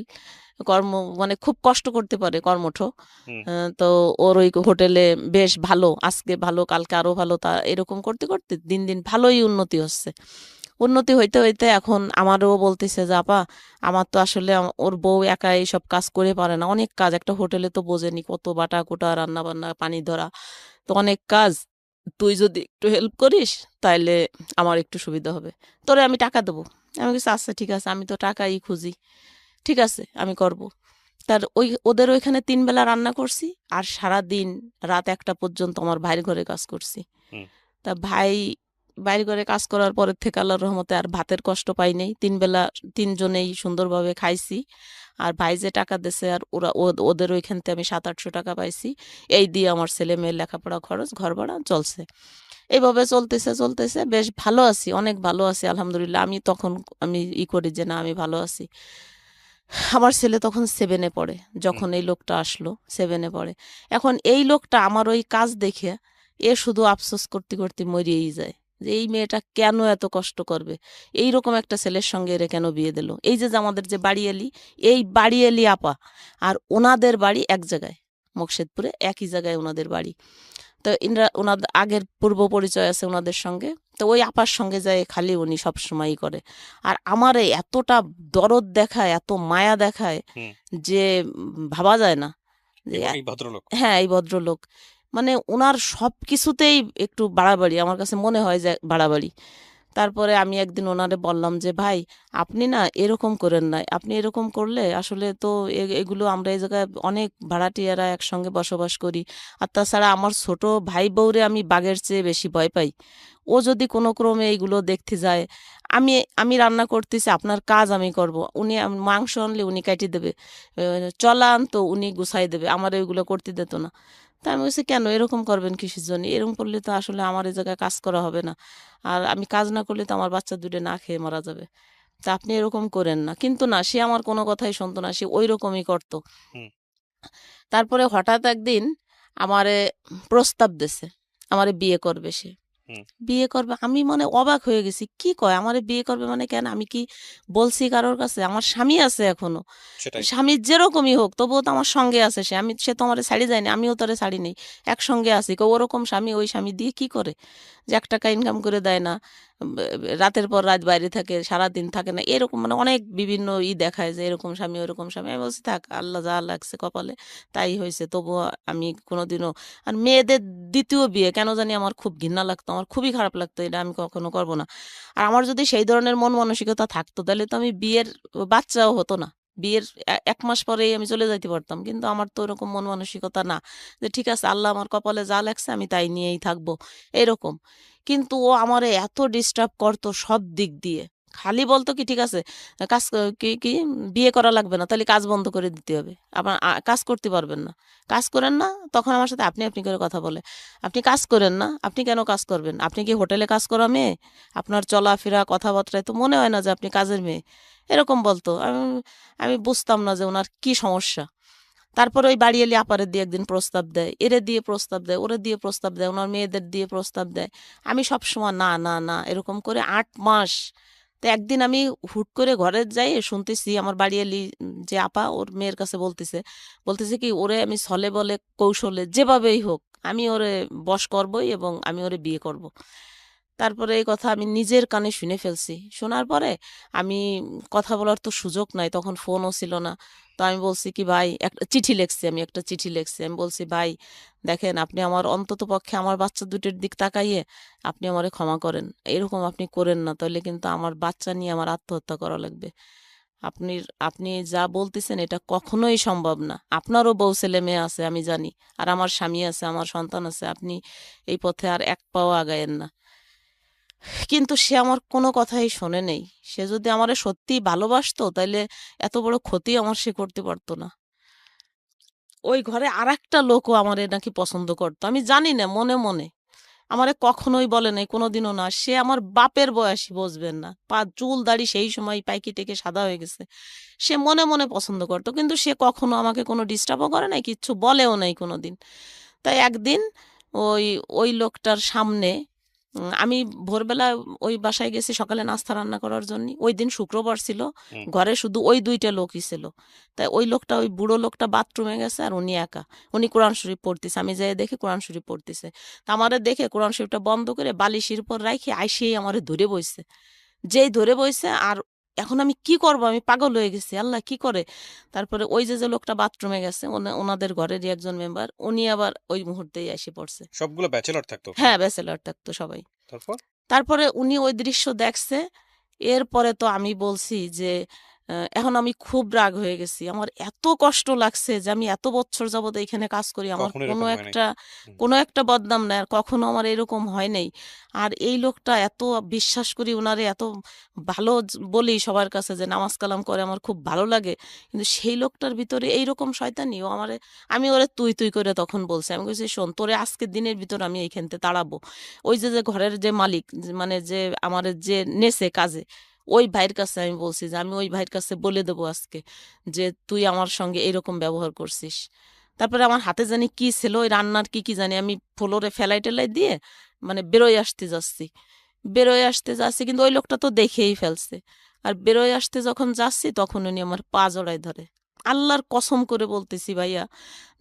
কর্ম মানে খুব কষ্ট করতে পারে, কর্মঠ। হুম, তো ওর ওই হোটেলে বেশ ভালো, আজকে ভালো কালকে আরো ভালো, তা এরকম করতে করতে দিন দিন ভালোই উন্নতি হচ্ছে। উন্নতি হইতে হইতে এখন আমারও বলতেছে যে আপা, আমার তো আসলে ওর বউ একা এইসব কাজ করে পারে না, অনেক কাজ, একটা হোটেলে তো বোঝেনি কত বাটা কোটা, রান্না বান্না, পানি ধরা, তো অনেক কাজ। তুই যদি একটু হেল্প করিস তাইলে আমার একটু সুবিধা হবে, তোরে আমি টাকা দেবো। আমি কিছু আচ্ছা ঠিক আছে, আমি তো টাকাই খুঁজি, ঠিক আছে আমি করব। ওদের ওইখানে 3 বেলা রান্না করছি, আর সারা দিন রাত 1টা পর্যন্ত আমার ভাইয়ের ঘরে কাজ করছি। হুম, তা ভাই বাইরে করে কাজ করার পরের থেকে আল্লাহর রহমতে আর ভাতের কষ্ট পাই নাই, 3 বেলা 3জনেই সুন্দরভাবে খাইছি। আর ভাই যে টাকা দিছে আর ওদের ওইখান থেকে আমি 700-800 টাকা পাইছি, এই দিয়ে আমার ছেলে মেয়ের লেখাপড়া খরচ, ঘর ভাড়া চলছে। এইভাবে চলতেছে চলতেছে, বেশ ভালো আছি, অনেক ভালো আছি আলহামদুলিল্লাহ। আমি করি যে না আমি ভালো আছি। আমার ছেলে তখন 7-এ পড়ে, হুম, যখন এই লোকটা আসলো 7-এ পড়ে। এখন এই লোকটা আমার ওই কাজ দেখে এ শুধু আফসোস করতে করতে মরিয়েই যায় যে এই মেয়েটা কেন এত কষ্ট করবে, এইরকম একটা ছেলের সঙ্গে এরে কেন বিয়ে দিল। এই যে আমাদের যে বাড়িয়ালি, এই বাড়িয়ালি আপা আর ওনাদের বাড়ি এক জায়গায়, মোকশেদপুরে একই জায়গায় ওনাদের বাড়ি। তো ওনাদের আগের পূর্ব পরিচয় আছে ওনাদের সঙ্গে। তো ওই আপার সঙ্গে যায় খালি উনি সবসময়ই করে। আর আমারে এতটা দরদ দেখায়, এত মায়া দেখায় হুম, যে ভাবা যায় না যে এই ভদ্রলোক। হ্যাঁ এই ভদ্রলোক, মানে ওনার সব কিছুতেই একটু বাড়াবাড়ি, আমার কাছে মনে হয় যে বাড়াবাড়ি। তারপরে আমি একদিন ওনারে বললাম যে ভাই, আপনি না এরকম করেন না, আপনি এরকম করলে আসলে তো এগুলো আমরা এই জায়গায় অনেক ভাড়াটিয়ারা একসঙ্গে বসবাস করি। আর তাছাড়া আমার ছোট ভাই বউরে আমি বাঘের চেয়ে বেশি ভয় পাই। ও যদি কোনো ক্রমে এইগুলো দেখতে যায়, আমি আমি রান্না করতেছি, আপনার কাজ আমি করব, মাংস আনলে উনি কাটি দেবে, চলা আনতো উনি গুছাই দেবে, আমার ওইগুলো করতে দিত না। তা আমি বলছি কেন এরকম করবেন, কিসের জন্য এরকম করলে তো আসলে আমার এই জায়গায় কাজ করা হবে না, আর আমি কাজ না করলে তো আমার বাচ্চা দুটো না খেয়ে মারা যাবে। তা আপনি এরকম করেন না। কিন্তু না, সে আমার কোনো কথাই শুনতো না, সে ওই রকমই করতো। হুম, তারপরে হঠাৎ একদিন আমারে প্রস্তাব দিছে, আমারে বিয়ে করবে সে। হুম। বিয়ে করবে, আমি মানে অবাক হয়ে গেছি। কি কয় আমারে বিয়ে করবে মানে কেন? আমি কি বলছি কারোর কাছে? আমার স্বামী আছে এখনো। সেটাই। স্বামী যেরকমই হোক তবুও তো আমার সঙ্গে আছে সে। সে তো আমারে ছাড়ি যায়নি, আমিও তারে ছাড়ি নাই। একসঙ্গে আছি। ওরকম স্বামী ওই স্বামী দিয়ে কি করে? যে ৳১ ইনকাম করে দেয় না। রাতের পর রাত বাইরে থাকে, সারাদিন থাকে না। এরকম মানে অনেক বিভিন্ন দেখায় যে এরকম স্বামী, ওরকম স্বামী। আমি বলছি থাক, আল্লাহ যা লাগছে কপালে তাই হইছে। তবুও আমি কোনোদিনও, আর মেয়েদের ২য় বিয়ে কেন জানি আমার খুব ঘৃণা লাগতো। আমার খুবই খারাপ লাগতো। এটা আমি কখনো করব না। আর আমার যদি সেই ধরনের মন মানসিকতা থাকতো তাহলে তো আমি বিয়ের বাচ্চাও হতো না। বিয়ের ১ মাস পরেই আমি চলে যাইতে পারতাম। কিন্তু আমার তো ওরকম মন মানসিকতা না। যে ঠিক আছে আল্লাহ আমার কপালে যা লেখছে আমি তাই নিয়েই থাকবো, এরকম। কিন্তু ও আমারে এত ডিস্টার্ব করতো সব দিক দিয়ে। খালি বলতো কি ঠিক আছে কাজ কি বিয়ে করা লাগবে না। তাহলে কাজ বন্ধ করে দিতে হবে। আবার কাজ করতে পারবেন না। কাজ করেন না, তখন আমার সাথে আপনি করে কথা বলে। আপনি কাজ করেন না, আপনি কেন কাজ করবেন? আপনি কি হোটেলে কাজ করা মেয়ে? আপনার চলাফেরা কথাবার্তায় তো মনে হয় না যে আপনি কাজের মেয়ে। এরকম বলতো। আমি বুঝতাম না যে উনার কি সমস্যা। তারপরে ওই বাড়িয়ালি আপারে দিয়ে একদিন প্রস্তাব দেয়, এরে দিয়ে প্রস্তাব দেয়, ওরে দিয়ে প্রস্তাব দেয়, ওনার মেয়েদের দিয়ে প্রস্তাব দেয়। আমি সবসময় না, না, না এরকম করে ৮ মাস। তো একদিন আমি হুট করে ঘরে যাই শুনতেছি আমার বাড়িয়ালি যে আপা ওর মেয়ের কাছে বলতেছে কি ওরে আমি ছলে বলে কৌশলে যেভাবেই হোক আমি ওরে বশ করবই এবং আমি ওরে বিয়ে করব। তারপরে এই কথা আমি নিজের কানে শুনে ফেলছি। শোনার পরে আমি কথা বলার তো সুযোগ নাই, তখন ফোনও ছিল না। তো আমি বলছি কি ভাই, একটা চিঠি লিখছি, আমি একটা চিঠি লিখছি। আমি বলছি ভাই দেখেন আপনি আমার অন্তত পক্ষে আমার বাচ্চা দুটির দিক তাকাইয়ে আপনি আমারে ক্ষমা করেন। এরকম আপনি করেন না, তাহলে কিন্তু আমার বাচ্চা নিয়ে আমার আত্মহত্যা করা লাগবে। আপনি আপনি যা বলতেছেন এটা কখনোই সম্ভব না। আপনারও বউ ছেলে মেয়ে আছে আমি জানি, আর আমার স্বামী আছে, আমার সন্তান আছে। আপনি এই পথে আর এক পাও আগায়েন না। কিন্তু সে আমার কোনো কথাই শোনে নেই। সে যদি আমারে সত্যিই ভালোবাসতো তাইলে এত বড় ক্ষতি আমার সে করতে পারত না। ওই ঘরে আরেকটা লোকও আমারে নাকি পছন্দ করত। আমি জানি না মনে, মনে। আমারে কখনোই বলে নাই, কোনোদিনও না। সে আমার বাপের বয়সী, বুঝবেন না। চুল দাড়ি সেই সময় পাইকি-টেকে সাদা হয়ে গেছে। সে মনে, মনে পছন্দ করত। কিন্তু সে কখনো আমাকে কোনো ডিস্টার্বও করে নাই, কিচ্ছু বলেও নাই কোনোদিন। তাই একদিন ওই, ওই লোকটার সামনে আমি ভোরবেলা ওই বাসায় গেছি সকালে নাস্তা রান্না করার জন্য। ওইদিন শুক্রবার ছিল। হুম। ঘরে শুধু ওই ২ টা লোকই ছিল। তাই ওই লোকটা, ওই বুড়ো লোকটা বাথরুমে গেছে আর উনি একা। উনি কোরআন শরীফ পড়তেছে। আমি যেয়ে দেখি কোরআন শরীফ পড়তেছে। তা আমারে দেখে কোরআন শরীফটা বন্ধ করে বালিশের উপর রাইখে আইসেই আমারে ধরে বইছে। যেই ধরে বইছে আর এখন আমি কি করব? আমি পাগল হয়ে গেছি। আল্লাহ কি করে? তারপরে ওই যে লোকটা বাথরুমে গেছে ওনাদের ঘরেরই একজন মেম্বার, উনি আবার ওই মুহূর্তেই এসে পড়ছে। সবগুলো ব্যাচেলর থাকতো ওখানে। হ্যাঁ, ব্যাচেলর থাকতো সবাই। তারপর? তারপরে উনি ওই দৃশ্য দেখছে। এরপরে তো আমি বলছি যে এখন আমি খুব রাগ হয়ে গেছি। আমার এত কষ্ট লাগছে যে আমি এত বছর যাবৎ এইখানে কাজ করি। আমার কখনো এরকম হয় নাই। হুম। কোনো একটা বদনাম নাই। আর কখনো আমার এরকম হয় নাই। আর এই লোকটা এত বিশ্বাস করি উনারে, এত ভালো বলি সবার কাছে যে নামাজ কালাম করে আমার খুব ভালো লাগে। কিন্তু সেই লোকটার ভিতরে এইরকম শয়তানি ও আমারে, আমি ওরে তুই করে তখন বলছি। আমি কইছি শোন তোরে আজকের দিনের ভিতর আমি এইখান থেকে তাড়াবো। ওই যে ঘরের যে মালিক মানে যে আমারে যে নেছে কাজে, ওই ভাইয়ের কাছে আমি বলছি যে আমি ওই ভাইয়ের কাছে বলে দেবো আজকে যে তুই আমার সঙ্গে এরকম ব্যবহার করছিস। তারপরে আমার হাতে জানি কি ছিল, ওই রান্নার কি জানি আমি ফ্লোরে ফেলাই টেলাই দিয়ে মানে বেরোয় আসতে যাচ্ছি কিন্তু ওই লোকটা তো দেখেই ফেলছে। আর বেরোয় আসতে যখন যাচ্ছি তখন উনি আমার পা জড়ায় ধরে। আল্লাহর কসম করে বলতেছি ভাইয়া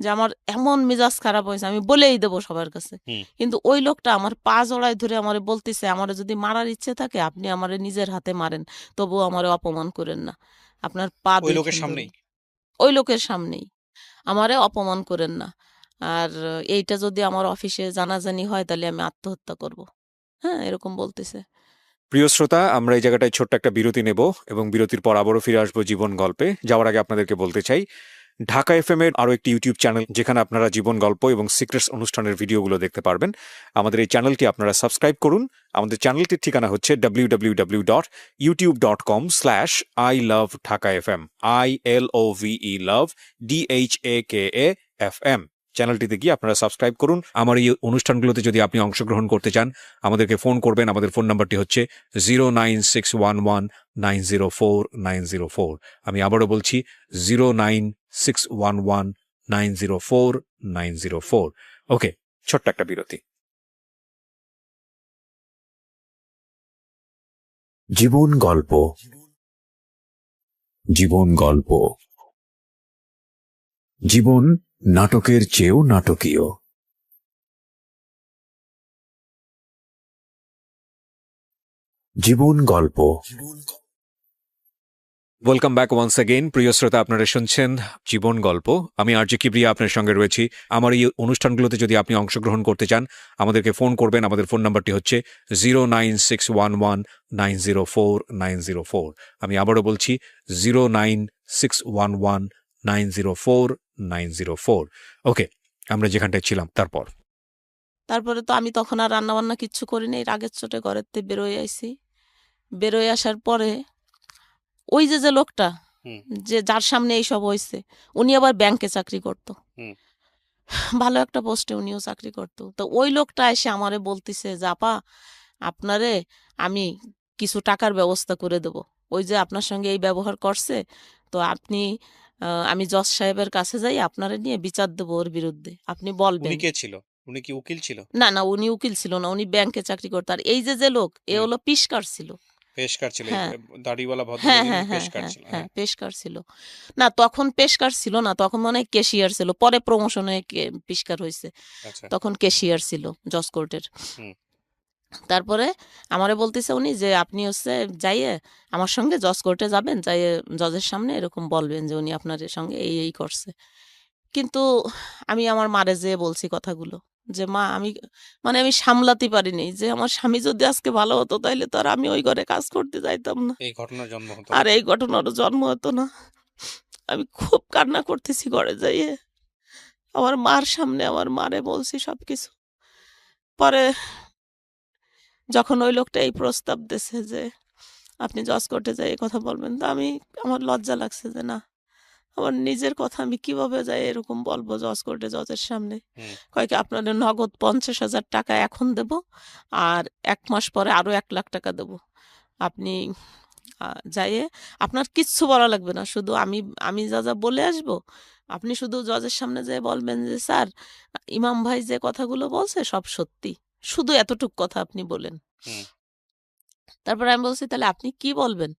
যে আমার এমন মেজাজ খারাপ হয়েছে আমি বলেই দেবো সবার কাছে। হুম। কিন্তু ওই লোকটা আমার পা জড়ায় ধরে আমারে বলতেছে আমারে যদি মারার ইচ্ছে থাকে আপনি আমারে নিজের হাতে মারেন, তবুও আমারে অপমান করেন না। আপনার পা ওই লোকের দুইখান ধরি। সামনেই? ওই লোকের সামনেই। আমারে অপমান করেন না। আর এইটা যদি আমার অফিসে জানাজানি হয় তাহলে আমি আত্মহত্যা করব। হ্যাঁ, এরকম বলতেছে। প্রিয় শ্রোতা, আমরা এই জায়গাটায় ছোট্ট একটা বিরতি নেব এবং বিরতির পর আবারও ফিরে আসবো জীবন গল্পে। যাওয়ার আগে আপনাদেরকে বলতে চাই, ঢাকা এফএম এর আরো একটি ইউটিউব চ্যানেল যেখানে আপনারা জীবন গল্প এবং সিক্রেটস অনুষ্ঠানের ভিডিওগুলো দেখতে পারবেন। আমাদের এই চ্যানেলটি আপনারা সাবস্ক্রাইব করুন। আমাদের চ্যানেলটির ঠিকানা হচ্ছে www.youtube.com/I love Dhaka FM, ILOVE love DHAKA FM। চ্যানেলটিতে গিয়ে আপনারা সাবস্ক্রাইব করুন। আমার এই অনুষ্ঠানগুলোতে যদি আপনি অংশগ্রহণ করতে চান আমাদেরকে ফোন করবেন। আমাদের ফোন নাম্বারটি হচ্ছে 09611904904। আমি আবারও বলছি 09611904904। ওকে, ছোট্ট একটা বিরতি। জীবন গল্প, জীবন গল্প, জীবন নাটকের চেয়েও নাটকীয়। জীবন গল্প। Welcome back once again. প্রিয় শ্রোতা, আপনারা শুনছেন জীবন গল্প। আমি আরজে কিবরিয়া আপনার সঙ্গে রয়েছি। আমার এই অনুষ্ঠানগুলোতে যদি আপনি অংশগ্রহণ করতে চান, আমাদেরকে ফোন করবেন। আমাদের ফোন নাম্বারটি হচ্ছে 09611904904। আমি আবারও বলছি 09611904904। ওকে, আমরা যেখানটায় ছিলাম তারপর। তারপরে তো আমি তখন আর রান্না বান্না কিচ্ছু করিনি, রাগের চোটে ঘরের থেকে বেরোয় আইছি। বেরোয় আসার পরে ওই যে লোকটা যে যার সামনে এইসব হয়েছে, উনি আবার ব্যাংকে চাকরি করতো, ভালো একটা পোস্টে উনিও চাকরি করতো। তো ওই লোকটা এসে আমারে বলতেছে যে আপা, আপনারে আমি কিছু টাকার ব্যবস্থা করে দেব, ওই যে আপনার সঙ্গে এই ব্যবহার করছে, তো আপনি আমি জজ সাহেবের কাছে যাই, আপনারে নিয়ে বিচার দেবো ওর বিরুদ্ধে, আপনি বলবেন। উনি কে ছিল? উনি কি উকিল ছিল? না না, উনি উকিল ছিল না, উনি ব্যাংকে চাকরি করতো। আর এই যে লোক, এ হলো পিসকার ছিল। পেশকার ছিল, হ্যাঁ দাড়িওয়ালা হ্যাঁ ভদ্রলোক হ্যাঁ যিনি হ্যাঁ পেশকার হ্যাঁ ছিল। হ্যাঁ, পেশকার ছিল। না, তখন পেশকার ছিল না, তখন মনে হয় ক্যাশিয়ার ছিল, পরে প্রমোশন হয়ে পিসকার হয়েছে। আচ্ছা। তখন ক্যাশিয়ার ছিল জজ কোর্টের। হুম। তারপরে আমারে বলতেছে উনি যে আপনি হচ্ছে যাইয়ে আমার সঙ্গে জজ কোর্টে যাবেন, যাইয়ে জজের সামনে এরকম বলবেন যে উনি আপনার সঙ্গে এই এই করছে। কিন্তু আমি আমার মারে যেয়ে বলছি কথাগুলো, যে মা আমি আমি সামলাতে পারিনি, যে আমার স্বামী যদি আজকে ভালো হতো তাইলে তো আর আমি ওই ঘরে কাজ করতে যাইতাম না, এই ঘটনার জন্ম হতো আর না। এই ঘটনারও জন্ম হতো না। আমি খুব কান্না করতেছি ঘরে যাইয়ে, আমার মার সামনে আমার মারে বলছি সবকিছু। পরে যখন ওই লোকটা এই প্রস্তাব দিয়েছে যে আপনি জজ কোর্টে যাই এই কথা বলবেন, তো আমার লজ্জা লাগছে যে না, আমার নিজের কথা আমি কিভাবে যাই এরকম বলবো জজ কোর্টে, জজের সামনে। কয় কি, আপনাদের নগদ 50,000 টাকা এখন দেব, আর 1 মাস পরে আরো 1 লাখ টাকা দেব। আপনি যাইয়ে আপনার কিচ্ছু বলা লাগবে না, শুধু আমি আমি যা যা বলে আসবো, আপনি শুধু জজের সামনে যেয়ে বলবেন যে স্যার, ইমাম ভাই যে কথাগুলো বলছে সব সত্যি, শুধু এতটুক কথা আপনি বলেন। তারপর আমি বলছি তাহলে আপনি কি বলবেন?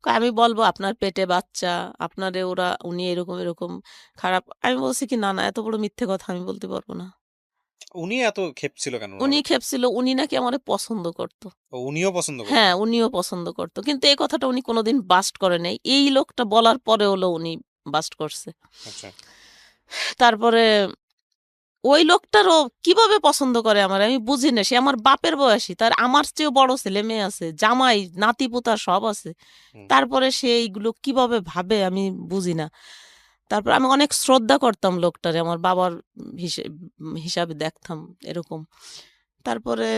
কয় আমি বলবো আপনার পেটে বাচ্চা, আপনারে উনি এরকম এরকম খারাপ। আমি বলছি কি না না, এত বড় মিথ্যে কথা আমি বলতে পারবো না। উনি এত খেপছিল কেন ওনার উনি উপর? খেপছিল, উনি নাকি আমারে পছন্দ করতো। উনিও পছন্দ করতেন? হ্যাঁ, উনিও পছন্দ করতো, কিন্তু এই কথাটা উনি কোনোদিন বাস্ট করে নাই। এই লোকটা বলার পরে হলো উনি বাস্ট করছে। আচ্ছা। তারপরে ওই লোকটারও কিভাবে পছন্দ করে আমার আমি বুঝি না। সে আমার বাপের বয়সী, তার আমার চেয়েও বড় ছেলে মেয়ে আছে, জামাই নাতি পোতা সব আছে, তারপরে সে এইগুলো কিভাবে ভাবে আমি বুঝি না। তারপর আমি অনেক শ্রদ্ধা করতাম লোকটারে, আমার বাবার হিসাবে দেখতাম এরকম। তারপরে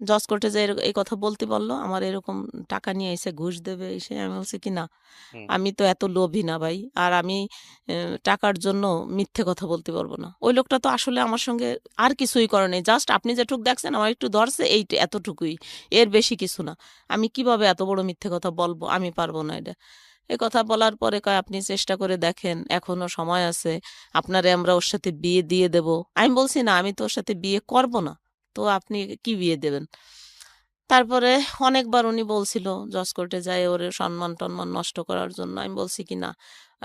জজ কোর্টে যে এই কথা বলতে বললো, আমার এরকম টাকা নিয়ে এসে ঘুষ দেবে এসে, আমি বলছি কি না, আমি তো এত লোভী না ভাই, আর আমি টাকার জন্য মিথ্যে কথা বলতে পারবো না। ওই লোকটা তো আসলে আমার সঙ্গে আর কিছুই করে নাই, জাস্ট আপনি যেটুক দেখছেন আমার একটু ধরছে, এই এতটুকুই, এর বেশি কিছু না। আমি কিভাবে এত বড় মিথ্যে কথা বলবো, আমি পারবো না এটা। এ কথা বলার পরে কয় আপনি চেষ্টা করে দেখেন, এখনো সময় আছে, আপনারে আমরা ওর সাথে বিয়ে দিয়ে দেব। আমি বলছি না, আমি তো ওর সাথে বিয়ে করব না, তো আপনি কি বিয়ে দেবেন? তারপরে অনেকবার উনি বলছিল জজ কোর্টে যায় ওর সম্মান টম্মান নষ্ট করার জন্য। আমি বলছি কি না,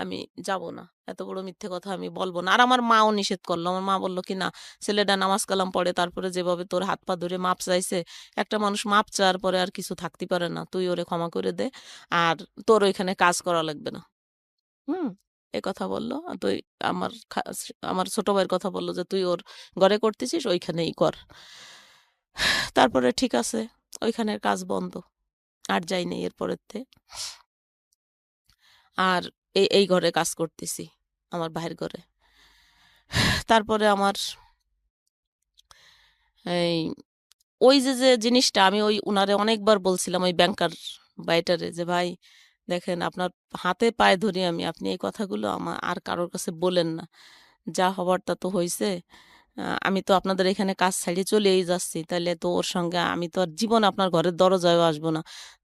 আমি যাব না, এত বড় মিথ্যে কথা আমি বলবো না। আর আমার মাও নিষেধ করলো, আমার মা বললো কি না, ছেলেটা নামাজ কালাম পড়ে, তারপরে যেভাবে তোর হাত পা ধরে মাপ চাইছে, একটা মানুষ মাপ চাওয়ার পরে আর কিছু থাকতে পারে না, তুই ওরে ক্ষমা করে দে, আর তোর ওইখানে কাজ করা লাগবে না। হুম, এ কথা বললো। আর তুই আমার ছোট ভাইয়ের কথা বললো যে তুই ওর ঘরে করতেছিস, ওইখানেই কর। তারপরে ঠিক আছে, ওইখানের কাজ বন্ধ, আর যাই নাই এরপরের থেকে। আর এই ঘরে কাজ করতেছি, আমার ভাইয়ের ঘরে। তারপরে আমার এই ওই যে জিনিসটা আমি ওই উনারে অনেকবার বলছিলাম, ওই ব্যাংকার বাইটারে, যে ভাই দেখেন, আপনার হাতে পায়ে ধরি আমি, আপনি এই কথাগুলো আমার আর কারোর কাছে বলেন না, যা হবার তা তো হয়েছে। আমি তো আপনাদের এখানে কাজ ছাড়িয়ে চলেই যাচ্ছি, তাইলে তো ওর সঙ্গে আমি তো আর জীবন আপনার ঘরের দরজায়ও আসবো না,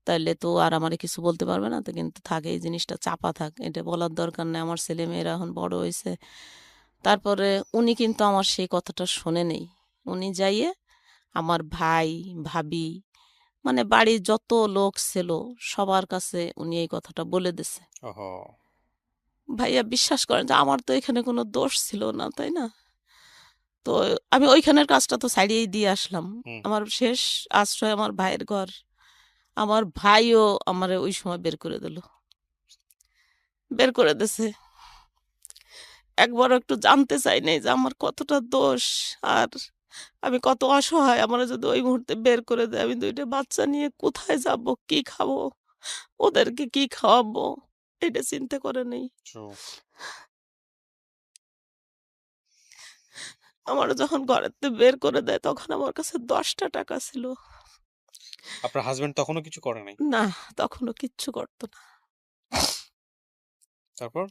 তাইলে তো আর আমারে কিছু বলতে পারবে না। তো কিন্তু থাকে, এই জিনিসটা চাপা থাক, এটা বলার দরকার নেই, আমার ছেলে মেয়েরা এখন বড় হয়েছে। তারপরে উনি কিন্তু আমার সেই কথাটা শোনে নেই। উনি যাইয়ে আমার ভাই ভাবি মানে বাড়ির যত লোক ছিল সবার কাছে উনি এই কথাটা বলে দিছে। ওহো! ভাইয়া বিশ্বাস করেন যে আমার তো এখানে কোনো দোষ ছিল না, তাই না? তো আমি ওইখানের কাজটা তো ছাড়িয়েই দিয়ে আসলাম। হুম। আমার শেষ আশ্রয় আমার ভাইয়ের ঘর। আমার ভাইও আমারে ওই সময় বের করে দিল। বের করে দিছে। একবারও একটু জানতে চাই নাই যে আমার কতটা দোষ আর আমি কত অসহায়। আমারে যদি ওই মুহূর্তে বের করে দেয়, আমি ২ টা বাচ্চা নিয়ে কোথায় যাব? কি খাবো? ওদেরকে কি খাওয়াবো? এটা চিন্তা করে নেই। ট্রু। আমারে যখন ঘরেতে বের করে দেয় তখন আমার কাছে ৳১০ ছিল। আপনার হাসব্যান্ড তখনও কিছু করে নাই? না, তখনও কিচ্ছু করত না। তারপর?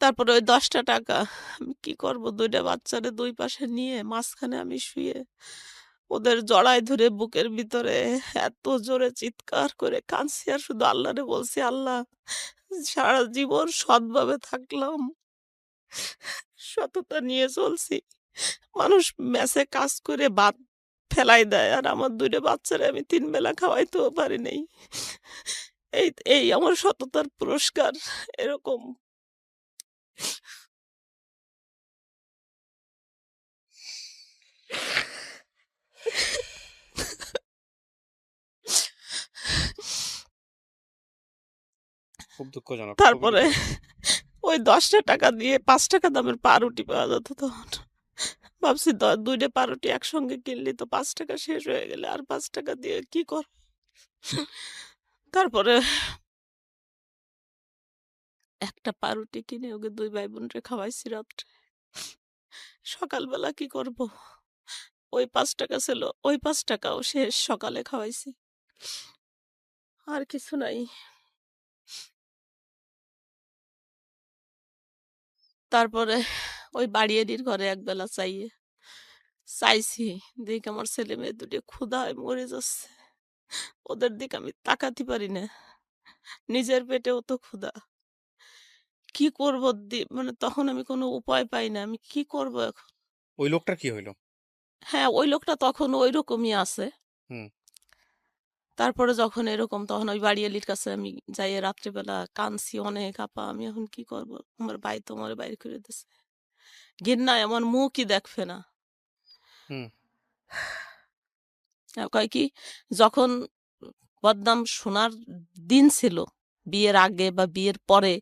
তারপরে ওই ৳১০ আমি কি করব? ২ টা বাচ্চারে ২ পাশে নিয়ে মাঝখানে আমি শুয়ে ওদের জড়ায় ধরে বুকের ভিতরে এত জোরে চিৎকার করে কাঁদছি আর শুধু আল্লাহরে বলছি, "আল্লাহ, সারা জীবন সৎভাবে থাকলাম, সততা নিয়ে চলছি। মানুষ মেসে কাজ করে ভাত ফেলাই দেয় আর আমার ২ টা বাচ্চারে আমি ৩ বেলা খাওয়াইতেও পারি নাই। এই এই আমার সততার পুরস্কার।" এরকম। খুব দুঃখজনক, খুবই তারপরে দুঃখজনক। ওই ৳১০ দিয়ে ৳৫ দামের পাউরুটি পাওয়া যেত তখন। ভাবছি ২ টা পাউরুটি একসঙ্গে কিনলে তো ৳৫ শেষ হয়ে গেলে আর ৳৫ দিয়ে কি করব? তারপরে একটা পাউরুটি কিনে ওকে ২ ভাই বোনরে খাওয়াইছি রাত্রে। সকালবেলা কি করব? ওই ৳৫ ছিল, ওই ৳৫ শেষ, সকালে খাওয়াইছি। আর কিছু নাই। তারপরে ওই বাড়িয়ারির ঘরে একবেলা চাইছি। দেখি আমার ছেলেমেয়ে ২ টো ক্ষুধায় মরে যাচ্ছে। ওদের দিকে আমি তাকাতে পারি না। নিজের পেটেও তো ক্ষুধা। কি করব? মানে তখন আমি কোনো উপায় পাই না। আমি কি করব এখন? ওই লোকটার কি হইল? হ্যাঁ, ওই লোকটা তখনও ঐরকমই আছে। হুম। তারপরে যখন এরকম তখন ওই বাড়িয়ালির কাছে আমি যাইয়া রাত্রিবেলা কাঁদছি অনেক, "আপা, আমি এখন কি করব? আমার ভাই তো আমারে বাইর করে দিছে। ঘেন্নায় আমার মুখই দেখবে না।" হুম। কয় কি, যখন বদনাম শোনার দিন ছিল, বিয়ের আগে বা বিয়ের পরে,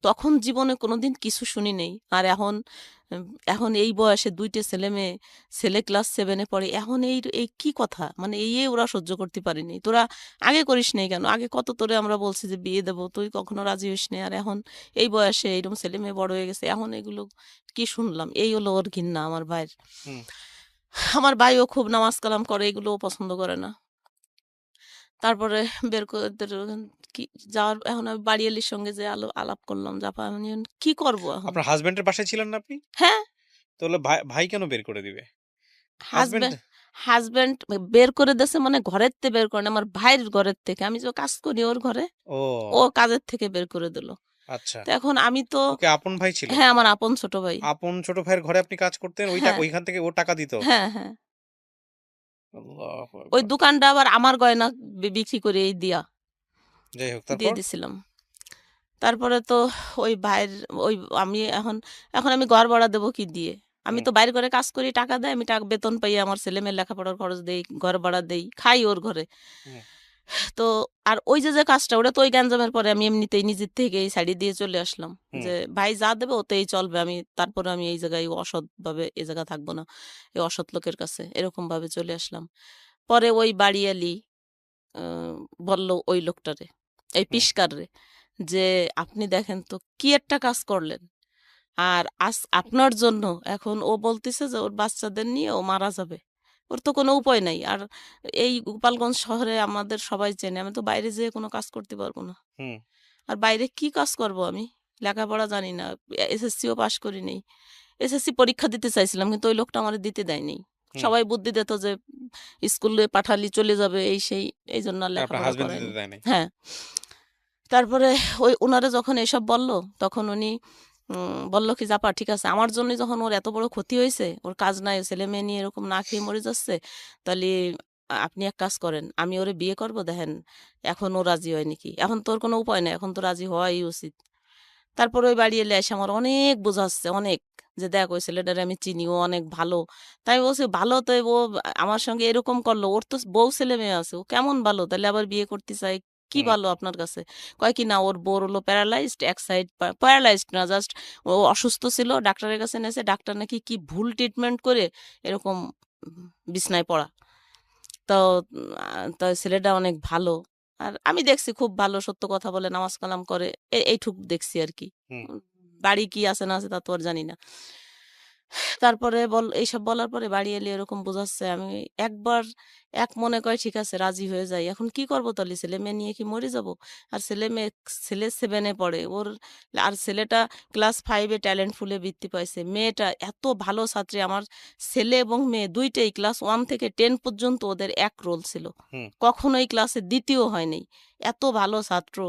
তখন জীবনে কোনোদিন কিছু শুনি নাই। আর এখন এই বয়সে ২ টা ছেলেমেয়ে, ছেলে ক্লাস 7 এ পড়ে। এখন এই কি কথা? মানে এই ওরা সহ্য করতে পারেনি। "তোরা আগে করিস নাই কেন? আগে কত তোরে আমরা বলছি যে বিয়ে দেব, তুই কখনো রাজি হইস নাই। আর এখন এই বয়সে এইরকম ছেলেমেয়ে বড় হয়ে গেছে। এখন এগুলো কি শুনলাম?" এই হলো ওর ঘিন্না আমার ভাইয়ের। হুম। আমার ভাইও খুব নামাজ কালাম করে, এগুলোও পছন্দ করে না। তারপরে বের করে কি যাওয়ার এখন আমি বাড়িয়ালির সঙ্গে যে আলাপ করলাম যে, "আপা, আমি এখন কি করব এখন?" আপনার হাসব্যান্ডের বাসায় ছিলেন না আপনি? হ্যাঁ, তাহলে ভাই কেন বের করে দিবে? হাসব্যান্ড। হাসব্যান্ড হাসব্যান্ড বের করে দিয়েছে মানে ঘরের থেকে বের করে না, আমার ভাইয়ের ঘরের থেকে। আমি যে কাজ করি ওর ঘরে, ও ও কাজের থেকে বের করে দিল। আচ্ছা। তো এখন আমি তো, ওকে আপন ভাই ছিল? হ্যাঁ, আমার আপন ছোট ভাই। আপন ছোট ভাইয়ের ঘরে আপনি কাজ করতেন, ওই টাকা হ্যাঁ, ওইখান থেকে ও টাকা দিত? হ্যাঁ, হ্যাঁ। আল্লাহু ওই আকবার। দোকানটা আবার আমার গয়না বিক্রি করে যাই হোক, দিয়ে তারপর? দিছিলাম। তারপরে তো ওই ভাইয়ের ওই আমি এখন এখন আমি ঘর ভাড়া দেবো কি দিয়ে? আমি হুম। তো বাইরে ঘরে কাজ করি, টাকা দেয়, আমি টাকা বেতন পাই, আমার ছেলেমেয়ের লেখাপড়ার খরচ দেই, ঘর ভাড়া দেই, খাই ওর ঘরে। হুম। তো আর ওই যে কাজটা, ওটা তো ওই গ্যাঞ্জামের পরে আমি এমনিতেই নিজের থেকেই ছাড়িয়ে দিয়ে চলে আসলাম। হুম। যে ভাই যা দেবে ওতেই চলবে। তারপরে আমি এই জায়গায় অসৎভাবে এ জায়গা থাকবো না। এই অসৎ লোকের কাছে এরকম ভাবে চলে আসলাম। পরে ওই বাড়িয়ালি আ বলল ওই লোকটারে, এই হুম। পিসকাররে, যে, "আপনি দেখেন তো কি একটা কাজ করলেন। আর আপনার জন্য এখন ও বলতেছে যে ওর বাচ্চাদের নিয়ে ও মারা যাবে। ওর তো কোনো উপায় নাই। আর এই গোপালগঞ্জ শহরে আমাদের সবাই চেনে। আমি তো বাইরে যেয়ে কোনো কাজ করতে পারব না। হুম। আর বাইরে কি কাজ করব আমি? লেখাপড়া জানি না। এসএসসিও পাস করি নাই। এসএসসি পরীক্ষা দিতে চাইছিলাম কিন্তু ওই লোকটা আমারে দিতে দেয় নাই। হুম। সবাই বুদ্ধি দিত যে স্কুলে পাঠালি চলে যাবে এই সেই, এইজন্য আর আপনার লেখাপড়া হাসব্যান্ড দিতে করায়নি। দেয় নাই? হ্যাঁ। তারপরে উনারে যখন এসব বলল, তখন উনি বলল কি, "আপা, ঠিক আছে, আমার জন্যই যখন ওর এত বড় ক্ষতি হইছে, ওর কাজ নাই, ছেলেমেয়ে নিয়ে এরকম না খেয়ে মরে যাচ্ছে, তাহলে আপনি এক কাজ করেন, আমি ওরে বিয়ে করব, দেখেন এখন ও রাজি হয় নাকি। এখন তোর কোনো উপায় নাই, এখন তো রাজি হওয়াই উচিত। তারপর ওই বাড়ি এলে এসে আমার অনেক বোঝাচ্ছে, অনেক, যে দেখ ওই ছেলেটারে আমি চিনি, ও অনেক ভালো। তাই বলছি ভালো তো, ও আমার সঙ্গে এরকম করলো, ওর তো বউ ছেলে মেয়ে আছে, ও কেমন ভালো, তাহলে আবার বিয়ে করতে চাই, কি হুম, ভালো আপনার কাছে? কয় কি না, ওর বউর হলো প্যারালাইজড, এক সাইড প্যারালাইজড না, জাস্ট ও অসুস্থ ছিল, ডাক্তারের কাছে নেছে, ডাক্তার নাকি কি ভুল ট্রিটমেন্ট করে এরকম বিছনায় পড়া। তো তো ছেলেটা অনেক ভালো। আর আমি দেখছি খুব ভালো, সত্য কথা বলে, নামাজ কালাম করে, এইটুক দেখছি আর কি। হুম, বাড়ি কি আছে না আছে তা তো আর জানি না। তারপরে এইসব বলার পরে বাড়ি এলে এরকম বোঝাচ্ছে, আমি একবার এক মনে কয় ঠিক আছে রাজি হয়ে যাই। এখন কি করবো তাহলে, ছেলে মেয়ে নিয়ে কি মরে যাব? আর ছেলে মেয়ে, ছেলে 7-এ পড়ে ওর, আর ছেলেটা ক্লাস 5-এ ট্যালেন্ট ফুলে বৃত্তি পাইছে, মেয়েটা এত ভালো ছাত্রী। আমার ছেলে এবং মেয়ে দুইটাই ক্লাস 1 থেকে 10 পর্যন্ত ওদের এক রোল ছিল, হুম, কখনোই ক্লাসে দ্বিতীয় হয়নি। এত ভালো ছাত্র,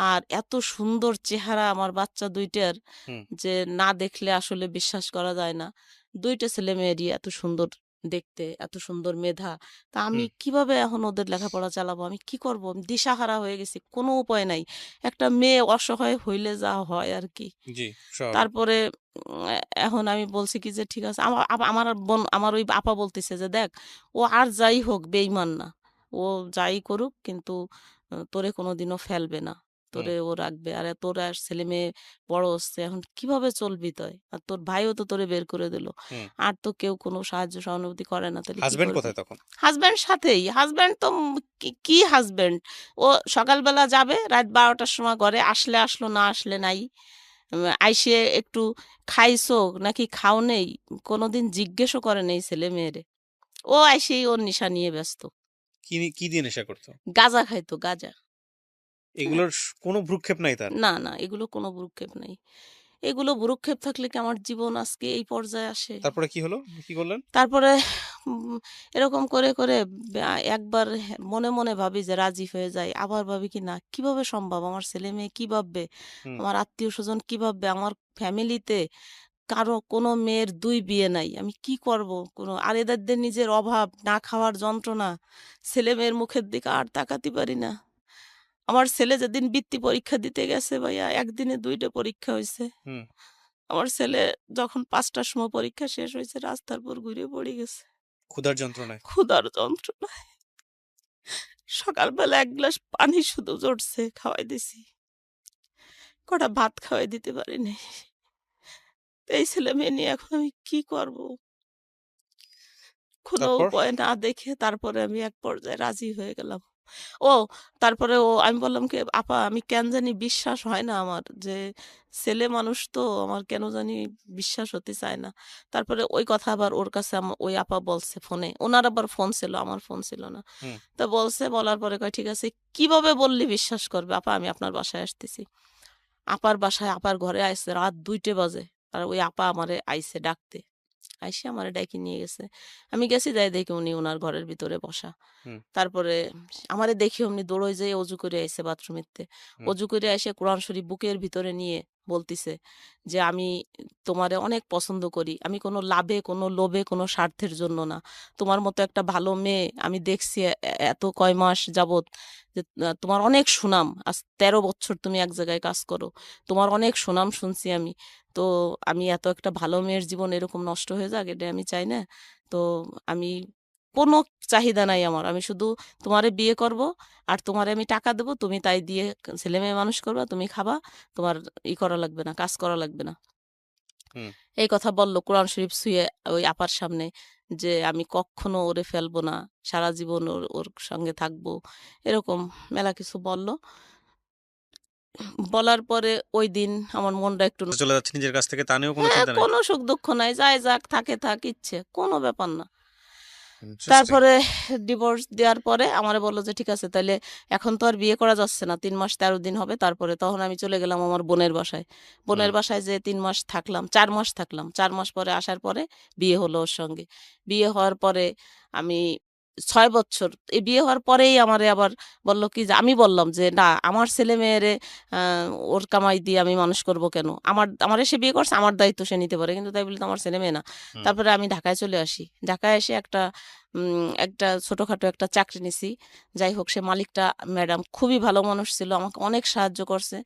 আর এত সুন্দর চেহারা আমার বাচ্চা দুইটার, হুম, যে না দেখলে আসলে বিশ্বাস করা যায় না। দুইটা ছেলে মেয়েরই এত সুন্দর দেখতে, এত সুন্দর মেধা। তা আমি হুম, কিভাবে এখন ওদের লেখাপড়া চালাবো, আমি কি করব? আমি দিশাহারা হয়ে গেছি, কোনো উপায় নাই। একটা মেয়ে অসহায় হইলে যা হয় আর কি। জি, স্বাভাবিক। তারপরে এখন আমি বলছি কি যে ঠিক আছে, আমার বোন, আমার ওই আপা বলতেছে যে দেখ, ও আর যাই হোক বেইমান না, ও যাই করুক কিন্তু তোরে কোনোদিনও ফেলবে না, হুম, তোরে ও রাখবে। আর তোর আর ছেলে মেয়ে বড় হচ্ছে, এখন কিভাবে চলবি তুই? আর তোর ভাইও তো তোরে বের করে দিল, হুম। আর তো কেউ কোনো সাহায্য সহানুভূতি করে না, তাহলে কি হাসব্যান্ড করবি? কোথায় তখন? হাজব্যান্ড সাথেই, হাজব্যান্ড তো কি হাজব্যান্ড, ও সকালবেলা যাবে, রাত 12টার সময় ঘরে, আসলে আসলো, না আসলে নাই। আইসে একটু খাইছো নাকি খাও নেই, কোনোদিন জিজ্ঞেসও করে নেই ছেলে মেয়েরে। ও আইসেই ওর নিশা নিয়ে ব্যস্ত। কি দিয়ে নেশা করতো? গাঁজা খাইতো, গাঁজা। হ্যাঁ, এগুলোর কোনো ভ্রুক্ষেপ নাই তার? না না, এগুলো কোনো ভ্রুক্ষেপ নাই। এগুলো ভ্রুক্ষেপ থাকলে কি আমার জীবন আজকে এই পর্যায়ে আসে? তারপরে কি হলো? কি করলেন? তারপরে এরকম করে করে একবার মনে মনে ভাবি যে রাজি হয়ে যাই, আবার ভাবি কি না, কিভাবে সম্ভব, আমার ছেলে মেয়ে কি ভাববে, হুম, আমার আত্মীয় স্বজন কি ভাববে, আমার ফ্যামিলিতে কারো কোনো মেয়ের 2 বিয়ে নাই, আমি কি করব? কোনো, আর এদের নিজের অভাব, না খাওয়ার যন্ত্রণা, ছেলে মেয়ের মুখের দিকে আর তাকাতে পারি না। আমার ছেলে যেদিন বৃত্তি পরীক্ষা দিতে গেছে ভাইয়া, একদিনে 2টা পরীক্ষা হয়েছে। হুম। আমার ছেলে যখন 5টার সময় পরীক্ষা শেষ হয়েছে, রাস্তার উপর ঘুরে পড়ে গেছে ক্ষুধার যন্ত্রণায়। ক্ষুধার যন্ত্রণায়। সকালবেলা 1 গ্লাস পানি শুধু জড়ছে, খাওয়াই দিছি, কটা ভাত খাওয়াই দিতে পারিনি। তো এই ছেলে মেয়ে নিয়ে এখন আমি কি করব? কোনো তারপর? উপায় না দেখে তারপরে আমি এক পর্যায়ে রাজি হয়ে গেলাম। ও, তারপরে আমি বললাম কি, আপা আমি কেন জানি বিশ্বাস হয় না আমার, যে ছেলে মানুষ তো আমার কেন জানি বিশ্বাস হতে চায় না। তারপরে ওই কথা আবার ওর কাছে ওই আপা বলছে ফোনে, ওনার আবার ফোন ছিল, আমার ফোন ছিল না। হুম, তা বলছে, বলার পরে কয় ঠিক আছে, কিভাবে বললি বিশ্বাস করবে আপা, আমি আপনার বাসায় আসতেছি। আপার বাসায়, আপার ঘরে আইছে রাত 2টে বাজে। আর ওই আপা আমারে আইছে ডাকতে, আইসে আমারে ডাইকে নিয়ে গেছে। আমি গেছি, যাই দেখি উনি ওনার ঘরের ভিতরে বসা। হুম, তারপরে আমারে দেখি অমনি দৌড়ই যেয়ে অজু করে আইছে বাথরুমেতে। হুম, অজু করে এসে কোরআন শরীফ বুকের ভিতরে নিয়ে বলতিছে যে আমি তোমারে অনেক পছন্দ করি। আমি কোনো লাভে, কোনো লোভে, কোনো স্বার্থের জন্য না। তোমার মতো একটা ভালো মেয়ে আমি দেখছি এত কয় মাস যাবৎ, যে তোমার অনেক সুনাম। আজ 13 বছর তুমি এক জায়গায় কাজ করো। তোমার অনেক সুনাম শুনছি আমি। তো আমি এত একটা ভালো মেয়ের জীবন এরকম নষ্ট হয়ে যাক, এটা আমি চাই না। তো আমি, কোনো চাহিদা নাই আমার। আমি শুধু তোমারে বিয়ে করব, আর তোমারে আমি টাকা দেব, তুমি তাই দিয়ে ছেলে মেয়ে মানুষ করবা, তুমি খাবা, তোমার করা লাগবে না, কাজ করা লাগবে না। হুম। এই কথা বলল কোরআন শরীফ ছুঁয়ে ওই আপার সামনে, যে আমি কখনো ওরে ফেলবো না, সারা জীবন ওর ওর সঙ্গে থাকবো, এরকম মেলা কিছু বলল। বলার পরে ওই দিন আমার মনটা একটু, চলে যাচ্ছে নিজের কাছ থেকে, তা নিয়েও কোনো হ্যাঁ, চিন্তা নাই? কোনো সুখ দুঃখ নাই, যায় যাক, থাকে থাক, ইচ্ছে কোনো ব্যাপার না। ইন্টারেস্টিং। তারপরে ডিভোর্স দেওয়ার পরে আমারে বলল যে ঠিক আছে তাইলে এখন তো আর বিয়ে করা যাচ্ছে না, 3 মাস 13 দিন হবে। তারপরে তখন আমি চলে গেলাম আমার বোনের বাসায়। হুম, বোনের বাসায় যে 3 মাস থাকলাম, 4 মাস থাকলাম। 4 মাস পরে আসার পরে বিয়ে হলো ওর সঙ্গে। বিয়ে হওয়ার পরে আমি 6 বছর। এই বিয়ে হওয়ার পরেই আমারে আবার বলল কি যে আমি বললাম যে, "না, আমার ছেলে-মেয়েরে আ ওর কামাই দিয়ে আমি মানুষ করব কেন? আমারে সে বিয়ে করছে, আমার দায়িত্ব সে নিতে পারে। কিন্তু তাই বলে তো আমার ছেলে-মেয়ে না।" হুম। তারপরে আমি ঢাকায় চলে আসি। ঢাকায় এসে একটা ছোটখাটো একটা চাকরি নিছি। যাই হোক, সে মালিকটা ম্যাডাম খুবই ভালো মানুষ ছিল। আমাকে অনেক সাহায্য করছে।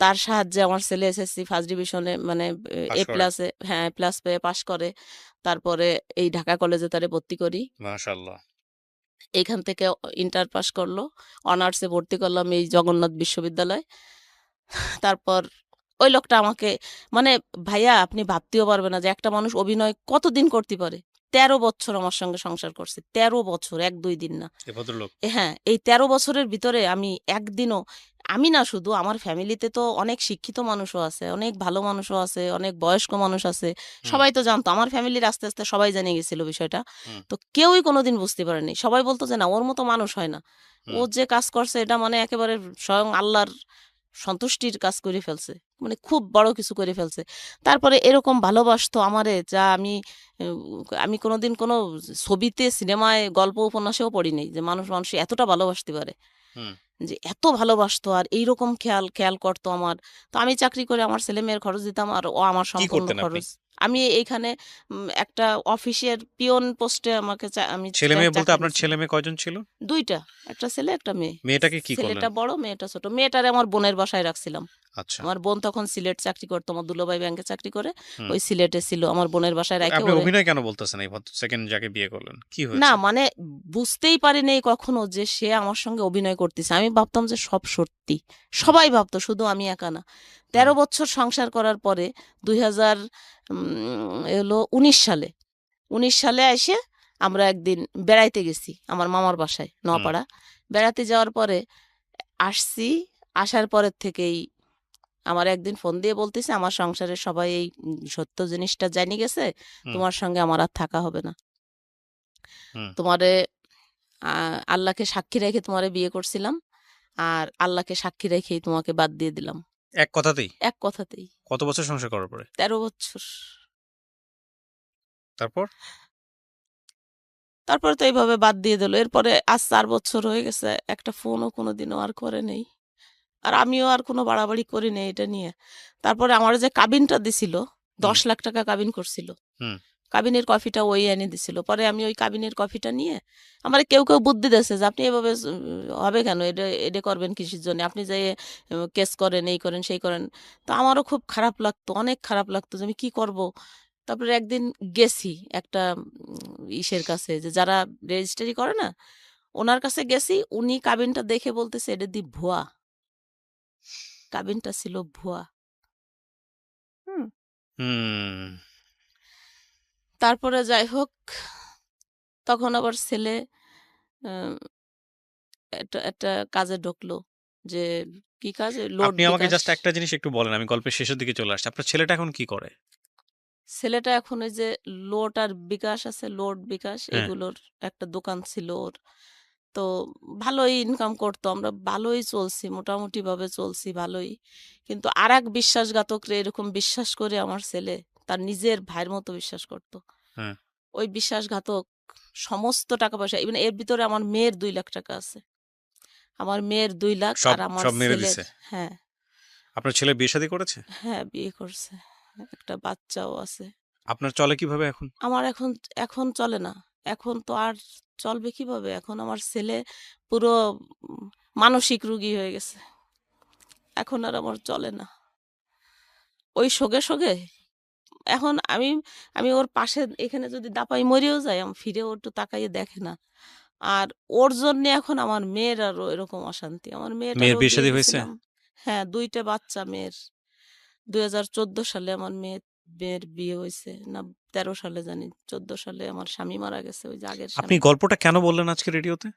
তার সাহায্যে আমার ছেলে এসএসসি ফার্স্ট ডিভিশনে মানে পাস এ করে। প্লাসে, হ্যাঁ, এ প্লাস পেয়ে পাস করে। তারপরে এই ঢাকা কলেজে তারে ভর্তি করি। মাশাআল্লাহ। এইখান থেকে ইন্টার পাস করলো। অনার্সে ভর্তি করলাম এই জগন্নাথ বিশ্ববিদ্যালয়। তারপর ওই লোকটা আমাকে মানে ভাইয়া আপনি ভাবতেও পারবেন না যে একটা মানুষ অভিনয় কতদিন করতে পারে। ১৩ বছর আমার সঙ্গে সংসার করছে। ১৩ বছর, ১-২ দিন না। এ ভদ্রলোক। হ্যাঁ, এই ১৩ বছরের ভিতরে আমি একদিনও, আমি না শুধু, আমার ফ্যামিলিতে তো অনেক শিক্ষিত মানুষও আছে, অনেক ভালো মানুষও আছে, অনেক বয়স্ক মানুষ আছে। হুম, সবাই তো জানতো। আমার ফ্যামিলির আস্তে, আস্তে সবাই জেনে গেছিল বিষয়টা। হুম, তো কেউই কোনোদিন বুঝতে পারেনি। সবাই বলত যে, "না, ওর মতো মানুষ হয় না। ও হুম। যে কাজ করছে এটা মানে একেবারে স্বয়ং আল্লাহর সন্তুষ্টির কাজ করে ফেলছে। মানে খুব বড় কিছু করে ফেলছে।" তারপরে এরকম ভালোবাসতো আমারে যা আমি কোনোদিন কোনো ছবিতে, সিনেমায়, গল্প উপন্যাসেও পড়ি নাই যে মানুষ এতটা ভালোবাসতে পারে। হুম। যে এত ভালোবাসতো আর এইরকম খেয়াল করতো আমার। তো আমি চাকরি করে আমার ছেলেমেয়ের খরচ দিতাম আর ও আমার কি সম্পূর্ণ করতেন আপনি? খরচ। আমি এইখানে একটা অফিসের পিয়ন পোস্টে আমাকে আমি ছেলে-মেয়ে বলতে চাকরি আপনার নিয়েছিলাম। ছেলে-মেয়ে কয়জন ছিল? ২ টা। একটা ছেলে, একটা মেয়ে। মেয়েটাকে কি করলেন? ছেলেটা বড়, মেয়েটা ছোট। মেয়েটারে আমার বোনের বাসায় রাখছিলাম। আচ্ছা। আমার বোন তখন সিলেট চাকরি করতো। আমার দুলাভাই ব্যাংকে চাকরি করে। হুম। ওই সিলেটে ছিল। আমার বোনের বাসায় তো রাইখে আপনি ওরে, অভিনয় কেন বলতেছেন এই সেকেন্ড যাকে বিয়ে করলেন? কি না হয়েছে? মানে বুঝতেই পারিনি কখনো যে সে আমার সঙ্গে অভিনয় করতেছে। আমি ভাবতাম যে সব সত্যি। হুম, সবাই ভাবতো, শুধু আমি একা না। হুম, ১৩ বছর সংসার করার পরে ২০০০ হলো ১৯ সালে। ১৯ সালে আইসে আমরা একদিন বেড়াইতে গেছি আমার মামার বাসায় হুম। নোয়াপাড়া। বেড়াতে যাওয়ার পরে আসছি। আসার পরের থেকেই আমার একদিন ফোন দিয়ে বলতেছে, "আমার সংসারের সবাই এই সত্য জিনিসটা জানি গেছে। হুম, তোমার সঙ্গে আমার আর থাকা হবে না। হুম। তোমারে আল্লাহকে সাক্ষী রেখে তোমারে বিয়ে করছিলাম। আর আল্লাহকে সাক্ষী রেখেই তোমাকে বাদ দিয়ে দিলাম।" এক কথাতেই? এক কথাতেই। কত বছর সংসার করার পরে? ১৩ বছর। তারপর? তারপরে তো এইভাবে বাদ দিয়ে দিল। এরপরে আজ ৪ বছর হয়ে গেছে। একটা ফোনও কোনোদিনও আর করে নেই। আর আমিও আর কোনো বাড়াবাড়ি করি নাই এটা নিয়ে। তারপরে আমার যে কাবিনটা দিছিল, হুম, ১০ লাখ টাকা কাবিন করছিল। হুম, কাবিনের কফিটা ওই এনে দিছিল। পরে আমি ওই কাবিনের কফিটা নিয়ে, আমারে কেউ বুদ্ধি দিয়েছে যে, "আপনি এভাবে হবে কেন? এটা করবেন কিসের জন্য? আপনি যেয়ে কেস করেন, এই করেন, সেই করেন।" তো আমারও খুব খারাপ লাগতো, অনেক খারাপ লাগতো যে আমি কি করব? তারপরে একদিন গেছি একটা ইসের কাছে, যে যারা রেজিস্ট্রি করে না? উনার কাছে গেছি। উনি কাবিনটা দেখে বলতেছে, "এটা দি ভুয়া।" কাবিনটা ছিল ভুয়া। হুম? হুম। তারপরে যাই হোক, তখন আবার ছেলে আ একটা একটা কাজে ঢুকলো। যে কি কাজ? লোড আপনি আমাকে বিকাশ। জাস্ট একটা জিনিস একটু বলেন। আমি গল্পের শেষের দিকে চলে আসছি। আপনার ছেলেটা এখন কি করে? ছেলেটা এখন ওই যে লোড আর বিকাশ আছে, লোড বিকাশ হ্যাঁ। এগুলোর একটা দোকান ছিল ওর। তো ভালোই ইনকাম করতো। আমরা ভালোই চলছি, মোটামুটি ভাবে চলছি ভালোই। কিন্তু আরেক বিশ্বাসঘাতকরে এরকম বিশ্বাস করে আমার ছেলে তার নিজের ভাইয়ের মতো বিশ্বাস করত। হ্যাঁ। ওই বিশ্বাসঘাতক সমস্ত টাকা পয়সা, ইভেন এর ভিতরে আমার মেয়ের ২ লাখ টাকা আছে। আমার মেয়ের ২ লাখ সব আর আমার সব মেরে ছেলের, দিছে। হ্যাঁ, আপনার ছেলে বিয়ে-শাদী করেছে? হ্যাঁ, বিয়ে করছে। একটা বাচ্চাও আছে। আপনার চলে কিভাবে এখন? আমার এখন এখন চলে না। এখন তো আর চলবে কিভাবে? এখন আমার ছেলে পুরো উম মানসিক রোগী হয়ে গেছে। এখন আর আমার চলে না। ওই শোকে এখন আমি ওর পাশে এখানে যদি দাপাই মরেও যাই, ফিরেও একটু তাকাইয়ে দেখে না। আর ওর জন্যে এখন আমার মেয়ের আরো এরকম অশান্তি। আমার মেয়ের মেয়েটারও বিয়ে বিয়ে-শাদী হয়েছে? দিছিলাম। হ্যাঁ, ২ টা বাচ্চা মেয়ের। ২০১৪ সালে আমার মেয়ের বিয়ে হইছে। না, ১৩ সালে জানি। ১৪ সালে আমার স্বামী মারা গেছে, ওই যে আগের আপনি স্বামী। গল্পটা কেন বললেন আজকে রেডিওতে?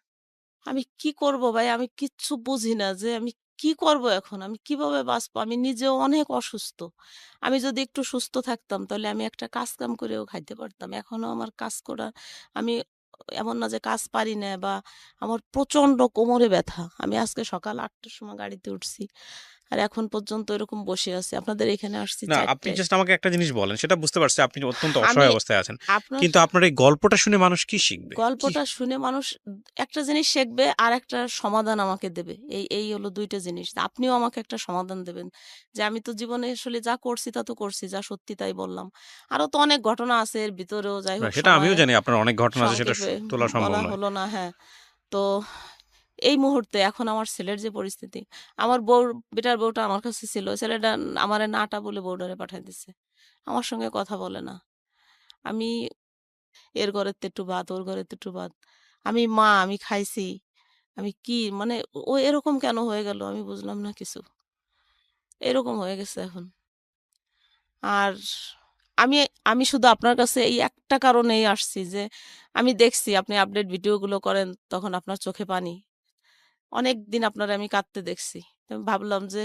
আমি কি করব ভাই? আমি কিচ্ছু বুঝি না যে আমি কি করব এখন? আমি কিভাবে বাঁচবো? আমি নিজেও অনেক অসুস্থ। আমি যদি একটু সুস্থ থাকতাম তাহলে আমি একটা কাজ-কাম করেও খাইতে পারতাম। এখনো আমার কাজ করা, আমি এমন না যে কাজ পারি না, বা আমার প্রচন্ড কোমরে ব্যথা। আমি আজকে সকাল ৮ টার সময় গাড়িতে উঠছি। আর এখন পর্যন্ত এরকম বসে আছি। আপনাদের এখানে আসছি না, আপনি ৪টায়। জাস্ট আমাকে একটা জিনিস বলেন, সেটা বুঝতে পারছি আপনি অত্যন্ত আমি অসহায় অবস্থায় আছেন। আপনার কিন্তু আপনার এই গল্পটা শুনে মানুষ কি শিখবে? কি গল্পটা শুনে মানুষ একটা জিনিস শিখবে আর একটা সমাধান আমাকে দেবে। এই হলো ২ টা জিনিস। আপনিও আমাকে একটা সমাধান দেবেন। যে আমি তো জীবনে আসলে যা করছি তা তো করছি। যা সত্যি তাই বললাম। আরো তো অনেক ঘটনা আছে এর ভিতরেও, যাই না, হোক সেটা আমিও সময়ে জানি আপনার অনেক ঘটনা আছে, সেটা সংক্ষেপে তোলা সম্ভব বলা নয়। হলো না। হ্যাঁ। তো এই মুহূর্তে এখন আমার ছেলের যে পরিস্থিতি, আমার বউর বেটার বউটা আমার কাছে ছিল। ছেলেটা আমারে নাটা বলে বউডারে পাঠায় দিছে। আমার সঙ্গে কথা বলে না। আমি এর ঘরেতে একটু ভাত, ওর ঘরেতে একটু ভাত। আমি মা, আমি খাইছি। আমি কি মানে ও এরকম কেন হয়ে গেল আমি বুঝলাম না কিছু। এরকম হয়ে গেছে এখন। আর আমি আমি শুধু আপনার কাছে এই একটা কারণেই আসছি যে আমি দেখছি আপনি আপডেট ভিডিওগুলো করেন, তখন আপনার চোখে পানি। অনেকদিন আপনারে আমি কাঁদতে দেখছি। তো আমি ভাবলাম যে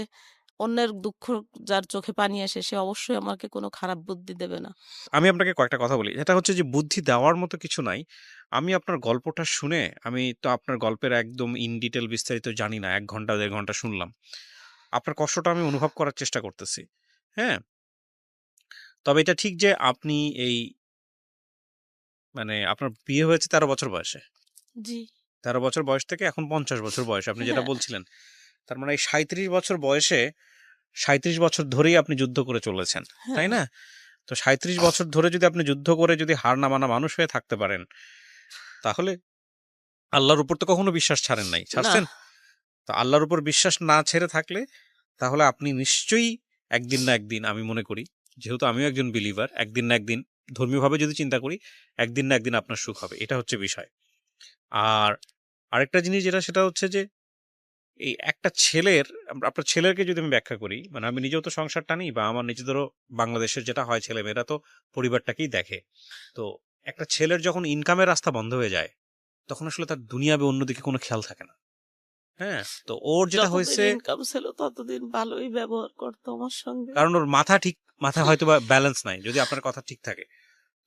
অন্যের দুঃখ যার চোখে পানি আসে সে অবশ্যই আমাকে কোনো খারাপ বুদ্ধি দেবে না। আমি আপনাকে কয়েকটা কথা বলি। এটা হচ্ছে যে বুদ্ধি দেওয়ার মতো কিছু নাই। আমি আপনার গল্পটা শুনে, আমি তো আপনার গল্পের একদম ইন ডিটেইল বিস্তারিত জানি না। ১ ঘন্টা ১.৫ ঘন্টা শুনলাম। আপনার কষ্টটা আমি অনুভব করার চেষ্টা করতেছি। হ্যাঁ? তবে এটা ঠিক যে আপনি এই মানে আপনার বিয়ে হয়েছে ১৩ বছর বয়সে। জি। ১৩ বছর বয়স থেকে এখন ৫০ বছর বয়সে আপনি যেটা হ্যাঁ, বলছিলেন। তার মানে এই ৩৭ বছর বয়সে ৩৭ বছর ধরেই আপনি যুদ্ধ করে চলেছেন। তাই হ্যাঁ। না? তো ৩৭ বছর ধরে যদি আপনি যুদ্ধ করে যদি হার না মানা মানুষ হয়ে থাকতে পারেন, তাহলে আল্লাহর উপর তো কখনো বিশ্বাস ছাড়েন নাই। না, ছাড়ছেন? তো আল্লাহর উপর বিশ্বাস না ছেড়ে থাকলে তাহলে আপনি নিশ্চয়ই একদিন না একদিন, আমি মনে করি, যেহেতু আমিও একজন বিলিভার, একদিন না একদিন ধর্মীয়ভাবে যদি চিন্তা করি, একদিন না একদিন আপনার সুখ হবে। এটা হচ্ছে বিষয়। আর আরেকটা জিনিস যেটা, সেটা হচ্ছে যে এই একটা ছেলের, আপনার ছেলেকে যদি আমি ব্যাখ্যা করি, মানে আমি নিজেও তো সংসার টানি, বা আমার নিজেদেরও বাংলাদেশের যেটা হয়, ছেলেমেয়েরা তো পরিবারটাকেই দেখে। তো একটা ছেলের যখন ইনকামের রাস্তা বন্ধ হয়ে যায়, তখন আসলে তার দুনিয়াবে অন্যদিকে কোনো খেয়াল থাকে না। হ্যাঁ? তো ওর যেটা যতদিন হয়েছে, ইনকাম ছিল ততদিন ভালোই ব্যবহার করতো আমার সঙ্গে। কারণ ওর মাথা হয়তো বা ব্যালেন্স নাই, যদি আপনার কথা ঠিক থাকে।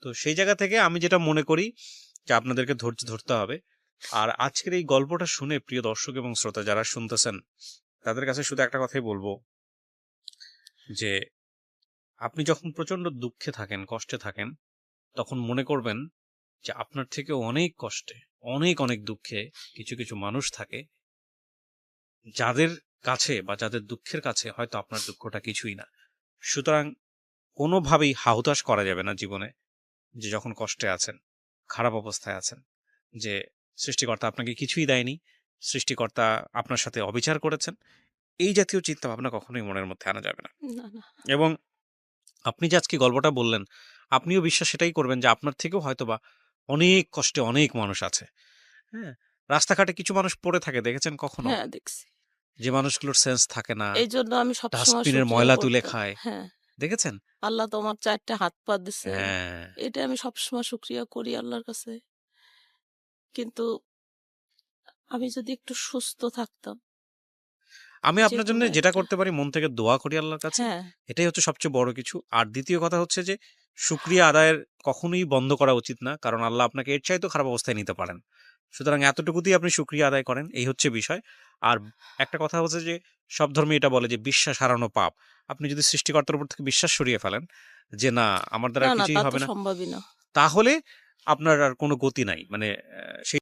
তো সেই জায়গা থেকে আমি যেটা মনে করি যে আপনাদেরকে ধৈর্য ধরতে হবে। আর আজকের এই গল্পটা শুনে প্রিয় দর্শক এবং শ্রোতা যারা শুনতেছেন, তাদের কাছে শুধু একটা কথাই বলবো যে আপনি যখন প্রচন্ড দুঃখে থাকেন, কষ্টে থাকেন, তখন মনে করবেন যে আপনার থেকে অনেক কষ্টে, অনেক অনেক দুঃখে কিছু কিছু মানুষ থাকে, যাদের কাছে বা যাদের দুঃখের কাছে হয়তো আপনার দুঃখটা কিছুই না। সুতরাং কোনোভাবেই হাহুতাশ করা যাবে না জীবনে, যে যখন কষ্টে আছেন, খারাপ অবস্থায় আছেন, যে সৃষ্টিকর্তা আপনাকে কিছুই দেয়নি, সৃষ্টিকর্তা আপনার সাথে অবিচার করেছেন, এই জাতীয় চিন্তা ভাবনা কখনোই মনের মধ্যে আনা যাবে না। না, না। এবং আপনি যে আজকে গল্পটা বললেন, আপনিও বিশ্বাস সেটাই করবেন যে আপনার থেকেও হয়তোবা অনেক কষ্টে অনেক মানুষ আছে। হ্যাঁ? রাস্তাঘাটে কিছু মানুষ পড়ে থাকে, দেখেছেন কখনো? হ্যাঁ, দেখছি। যে মানুষগুলোর সেন্স থাকে না, এইজন্য আমি সবসময় ডাস্টবিনের শুকরিয়া ময়লা তুলে করতাম। খায়। হ্যাঁ, দেখেছেন? আল্লাহ তো আমার ৪ টা হাত পা দিছে। হ্যাঁ। এটা আমি সবসময় শুকরিয়া করি আল্লাহর কাছে। কিন্তু আমি যদি একটু সুস্থ থাকতাম, আমি আপনার জন্য যেকোনো যেটা একটা। করতে পারি, মন থেকে দোয়া করি আল্লাহর কাছে। হ্যাঁ, এটাই হচ্ছে সবচেয়ে বড় কিছু। আর দ্বিতীয় কথা হচ্ছে যে শুকরিয়া আদায়ের কখনোই বন্ধ করা উচিত না। কারণ আল্লাহ আপনাকে এর চাইতেও খারাপ অবস্থায় নিতে পারেন। সুতরাং এতটুকুতেই আপনি শুকরিয়া আদায় করেন। এই হচ্ছে বিষয়। আর একটা কথা হচ্ছে যে সব ধর্মে এটা বলে যে বিশ্বাস হারানো পাপ। আপনি যদি সৃষ্টিকর্তার উপর থেকে বিশ্বাস সরিয়ে ফেলেন যে না, আমার দ্বারা না, আর না, কিছুই তা তো হবে না, সম্ভবই না। তাহলে আপনার আর কোনো গতি নাই। মানে সেই